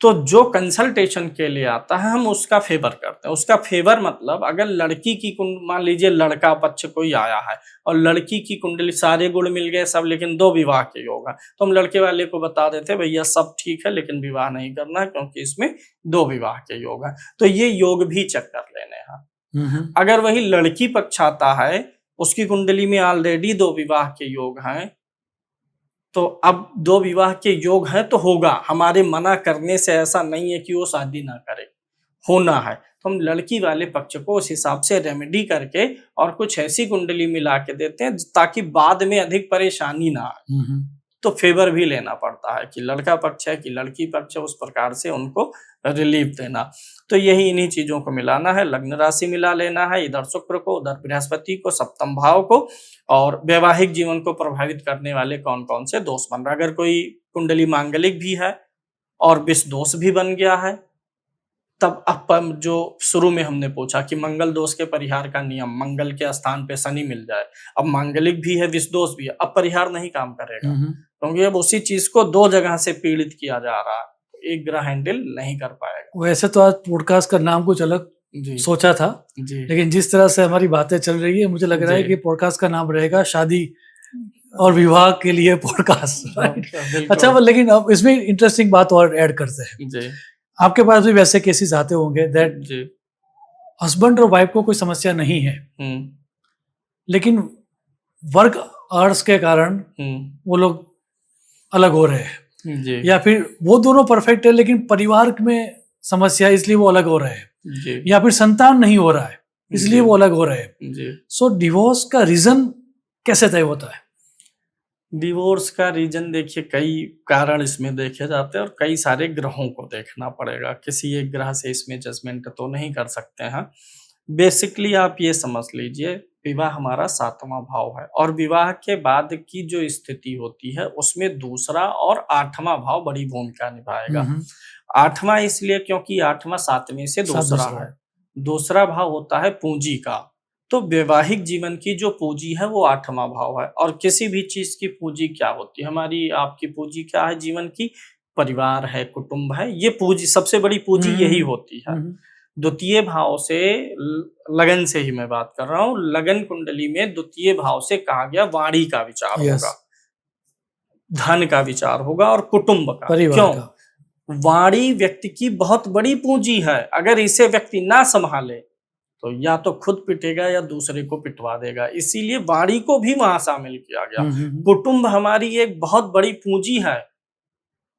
तो जो कंसल्टेशन के लिए आता है हम उसका फेवर करते हैं। उसका फेवर मतलब अगर लड़की की मान लीजिए लड़का पक्ष कोई आया है और लड़की की कुंडली सारे गुण मिल गए सब, लेकिन 2 विवाह के योग है, तो हम लड़के वाले को बता देते भैया सब ठीक है लेकिन विवाह नहीं करना है क्योंकि इसमें 2 विवाह के योग है। तो ये योग भी चेक कर लेने हैं। अगर वही लड़की पक्ष आता है, उसकी कुंडली में ऑलरेडी 2 विवाह के योग हैं, तो अब 2 विवाह के योग हैं तो होगा, हमारे मना करने से ऐसा नहीं है कि वो शादी ना करे, होना है। तो हम लड़की वाले पक्ष को उस हिसाब से रेमेडी करके और कुछ ऐसी कुंडली मिला के देते हैं ताकि बाद में अधिक परेशानी ना आए। तो फेवर भी लेना पड़ता है कि लड़का पक्ष है कि लड़की पक्ष है, उस प्रकार से उनको रिलीफ देना। तो यही इन्हीं चीजों को मिलाना है। लग्न राशि मिला लेना है, इधर शुक्र को, उधर बृहस्पति को, सप्तम भाव को, और वैवाहिक जीवन को प्रभावित करने वाले कौन कौन से दोष बन रहा। अगर कोई कुंडली मांगलिक भी है और विष दोष भी बन गया है, तब अब जो शुरू में हमने पूछा कि मंगल दोष के परिहार का नियम, मंगल के स्थान पे शनि मिल जाए, अब मांगलिक भी है विष दोष भी है, अब परिहार नहीं काम करेगा क्योंकि अब उसी चीज को 2 जगह से पीड़ित किया जा रहा है, एक ग्रह हैंडल नहीं कर पाएगा। वैसे तो आज पॉडकास्ट का नाम कुछ अलग जी सोचा था, जी लेकिन जिस तरह से हमारी बातें चल रही है मुझे लग रहा है जी कि पॉडकास्ट का नाम रहेगा शादी और विवाह के लिए पॉडकास्ट, राइट? अच्छा, बिल्कुल लेकिन अब इसमें इंटरेस्टिंग बात और ऐड करते हैं। जी आपके पास भी वैसे केसेस आते होंगे दैट जी हस्बैंड और वाइफ को कोई समस्या नहीं है, हम्म लेकिन वर्क आवर्स के कारण वो लोग अलग हो रहे हैं, जी या फिर वो दोनों परफेक्ट है लेकिन परिवार में समस्या है इसलिए वो अलग हो रहे हैं, जी या फिर संतान नहीं हो रहा है इसलिए जी वो अलग हो रहे हैं। जी सो डिवोर्स का रीजन कैसे तय होता है? डिवोर्स का रीजन देखिए कई कारण इसमें देखे जाते हैं और कई सारे ग्रहों को देखना पड़ेगा, किसी एक ग्रह से इसमें जजमेंट तो नहीं कर सकते हैं। बेसिकली आप ये समझ लीजिए, विवाह हमारा 7वां भाव है और विवाह के बाद की जो स्थिति होती है उसमें दूसरा और 8वां भाव बड़ी भूमिका निभाएगा। 8वां इसलिए क्योंकि 8वां 7वें से सात दूसरा दूसरा है। दूसरा भाव होता है पूंजी का, तो वैवाहिक जीवन की जो पूंजी है वो 8वां भाव है। और किसी भी चीज की पूंजी क्या होती है, हमारी आपकी पूंजी क्या है जीवन की? परिवार है, कुटुंब है, ये पूंजी सबसे बड़ी पूंजी यही होती है। द्वितीय भाव से लगन से ही मैं बात कर रहा हूँ, लगन कुंडली में द्वितीय भाव से कहा गया वाणी का विचार यस, होगा, धन का विचार होगा और कुटुंब का। परिवार क्यों? का। वाणी व्यक्ति की बहुत बड़ी पूंजी है, अगर इसे व्यक्ति ना संभाले तो या तो खुद पिटेगा या दूसरे को पिटवा देगा, इसीलिए वाणी को भी वहां शामिल किया गया। कुटुंब हमारी एक बहुत बड़ी पूंजी है,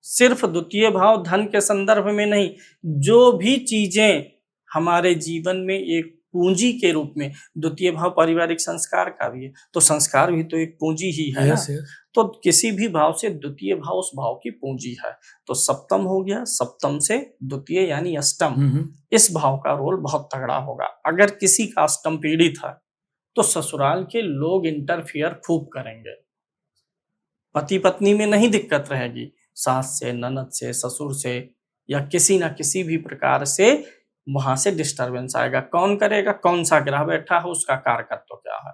सिर्फ द्वितीय भाव धन के संदर्भ में नहीं, जो भी चीजें हमारे जीवन में एक पूंजी के रूप में, द्वितीय भाव पारिवारिक संस्कार का भी है, तो संस्कार भी तो एक पूंजी ही है ना। तो किसी भी भाव से द्वितीय भाव उस भाव की पूंजी है। तो सप्तम हो गया, सप्तम से द्वितीय यानी अष्टम, इस भाव का रोल बहुत तगड़ा होगा। अगर किसी का अष्टम पीड़ित है तो ससुराल के लोग इंटरफियर खूब करेंगे, पति पत्नी में नहीं दिक्कत रहेगी, सास से, ननद से, ससुर से, या किसी ना किसी भी प्रकार से वहां से डिस्टरबेंस आएगा। कौन करेगा? कौन सा ग्रह बैठा है, उसका कारकत्व क्या है।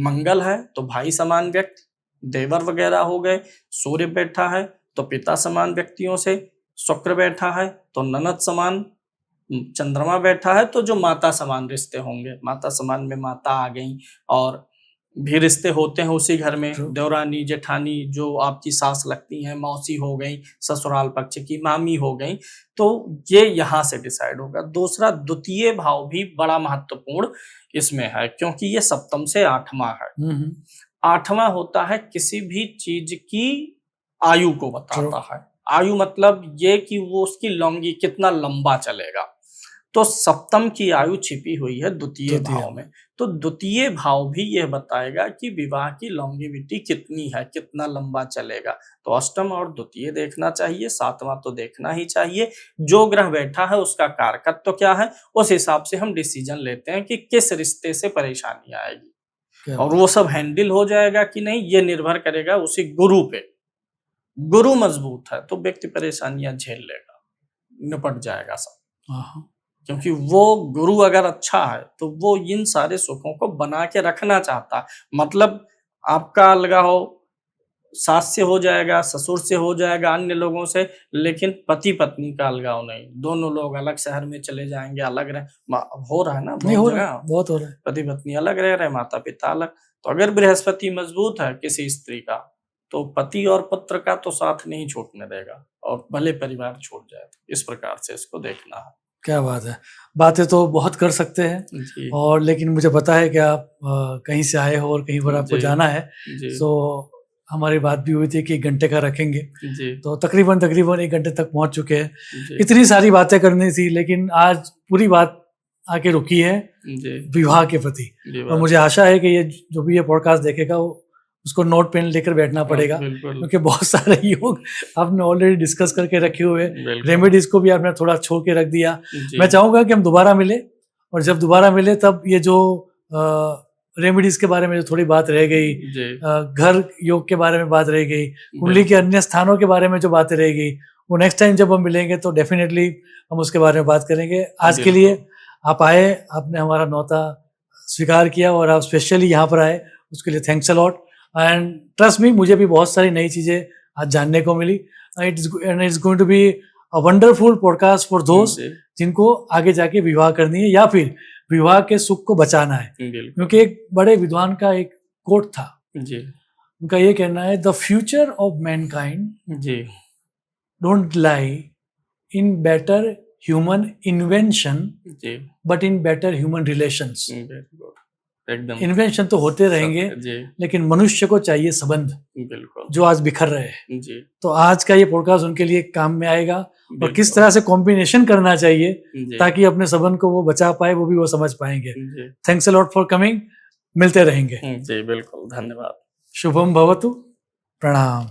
मंगल है तो भाई समान व्यक्ति, देवर वगैरह हो गए। सूर्य बैठा है तो पिता समान व्यक्तियों से, शुक्र बैठा है तो ननद समान, चंद्रमा बैठा है तो जो माता समान रिश्ते होंगे, माता समान में माता आ गई, और भी रिश्ते होते हैं उसी घर में, देवरानी जेठानी जो आपकी सास लगती हैं, मौसी हो गई, ससुराल पक्ष की मामी हो गई, तो ये यहाँ से डिसाइड होगा। दूसरा, द्वितीय भाव भी बड़ा महत्वपूर्ण इसमें है क्योंकि ये सप्तम से 8वां है। 8वां होता है किसी भी चीज की आयु को बताता है। आयु मतलब ये कि वो उसकी लॉन्गी कितना लंबा चलेगा, तो सप्तम की आयु छिपी हुई है द्वितीय भाव में। तो द्वितीय भाव भी यह बताएगा कि विवाह की लॉन्गिविटी कितनी है, कितना लंबा चलेगा। तो अष्टम और द्वितीय देखना चाहिए, 7वां तो देखना ही चाहिए। जो ग्रह बैठा है उसका कारकत्व तो क्या है, उस हिसाब से हम डिसीजन लेते हैं कि किस रिश्ते से परेशानी आएगी, और वो सब हैंडल हो जाएगा कि नहीं, ये निर्भर करेगा उसी गुरु पे। गुरु मजबूत है तो व्यक्ति परेशानियां झेल लेगा, निपट जाएगा सब, क्योंकि वो गुरु अगर अच्छा है तो वो इन सारे सुखों को बना के रखना चाहता है। मतलब आपका अलगाव सास से हो जाएगा, ससुर से हो जाएगा, अन्य लोगों से, लेकिन पति पत्नी का अलगाव नहीं। दोनों लोग अलग शहर में चले जाएंगे, अलग रह, हो रहा है ना बहुत जगह, बहुत हो रहा है, पति पत्नी अलग रह रहे, माता पिता अलग। तो अगर बृहस्पति मजबूत है किसी स्त्री का, तो पति और पुत्र का तो साथ नहीं छूटने देगा, और भले परिवार छूट जाए। इस प्रकार से इसको देखना है। क्या बात है, बातें तो बहुत कर सकते हैं, और लेकिन मुझे पता है कि आप कहीं से आए हो और कहीं पर आपको जाना है, तो हमारी बात भी हुई थी कि 1 घंटे का रखेंगे, तो तकरीबन 1 घंटे तक पहुंच चुके हैं। इतनी सारी बातें करनी थी, लेकिन आज पूरी बात आके रुकी है विवाह के प्रति, और मुझे आशा है कि ये जो भी ये पॉडकास्ट देखेगा उसको नोट पेन लेकर बैठना पड़ेगा, क्योंकि बहुत सारे योग आपने ऑलरेडी डिस्कस करके रखे हुए, रेमेडीज को भी आपने थोड़ा छोड़ के रख दिया। मैं चाहूंगा कि हम दोबारा मिले, और जब दोबारा मिले तब ये जो रेमेडीज के बारे में जो थोड़ी बात रह गई, घर योग के बारे में बात रह गई, कुंडली के अन्य स्थानों के बारे में जो बातें रह गई, वो नेक्स्ट टाइम जब हम मिलेंगे तो डेफिनेटली हम उसके बारे में बात करेंगे। आज के लिए आप आए, आपने हमारा न्योता स्वीकार किया और आप स्पेशली यहाँ पर आए, उसके लिए thanks a lot. And trust me, मुझे भी बहुत सारी नई चीज़ें आज जानने को मिली। It's going to be a wonderful podcast for दोस्त जी, जिनको आगे जाके विवाह करनी है या फिर विवाह के सुख को बचाना है। बिल्कुल क्योंकि एक बड़े विद्वान का एक कोट था, जी, उनका ये कहना है, the future of mankind ji, don't lie in better human invention ji, but in better human relations. Very good, एकदम इन्वेंशन तो होते रहेंगे, सत्य, जी, लेकिन मनुष्य को चाहिए संबंध, बिल्कुल, जो आज बिखर रहे हैं। जी, तो आज का ये पॉडकास्ट उनके लिए काम में आएगा, और किस बिल्कुल, तरह से कॉम्बिनेशन करना चाहिए जी, ताकि अपने संबंध को वो बचा पाए, वो भी वो समझ पाएंगे। जी, thanks a lot for coming, मिलते रहेंगे। जी, बिल्कुल, धन्यवाद। शुभम भवतु, प्रणाम।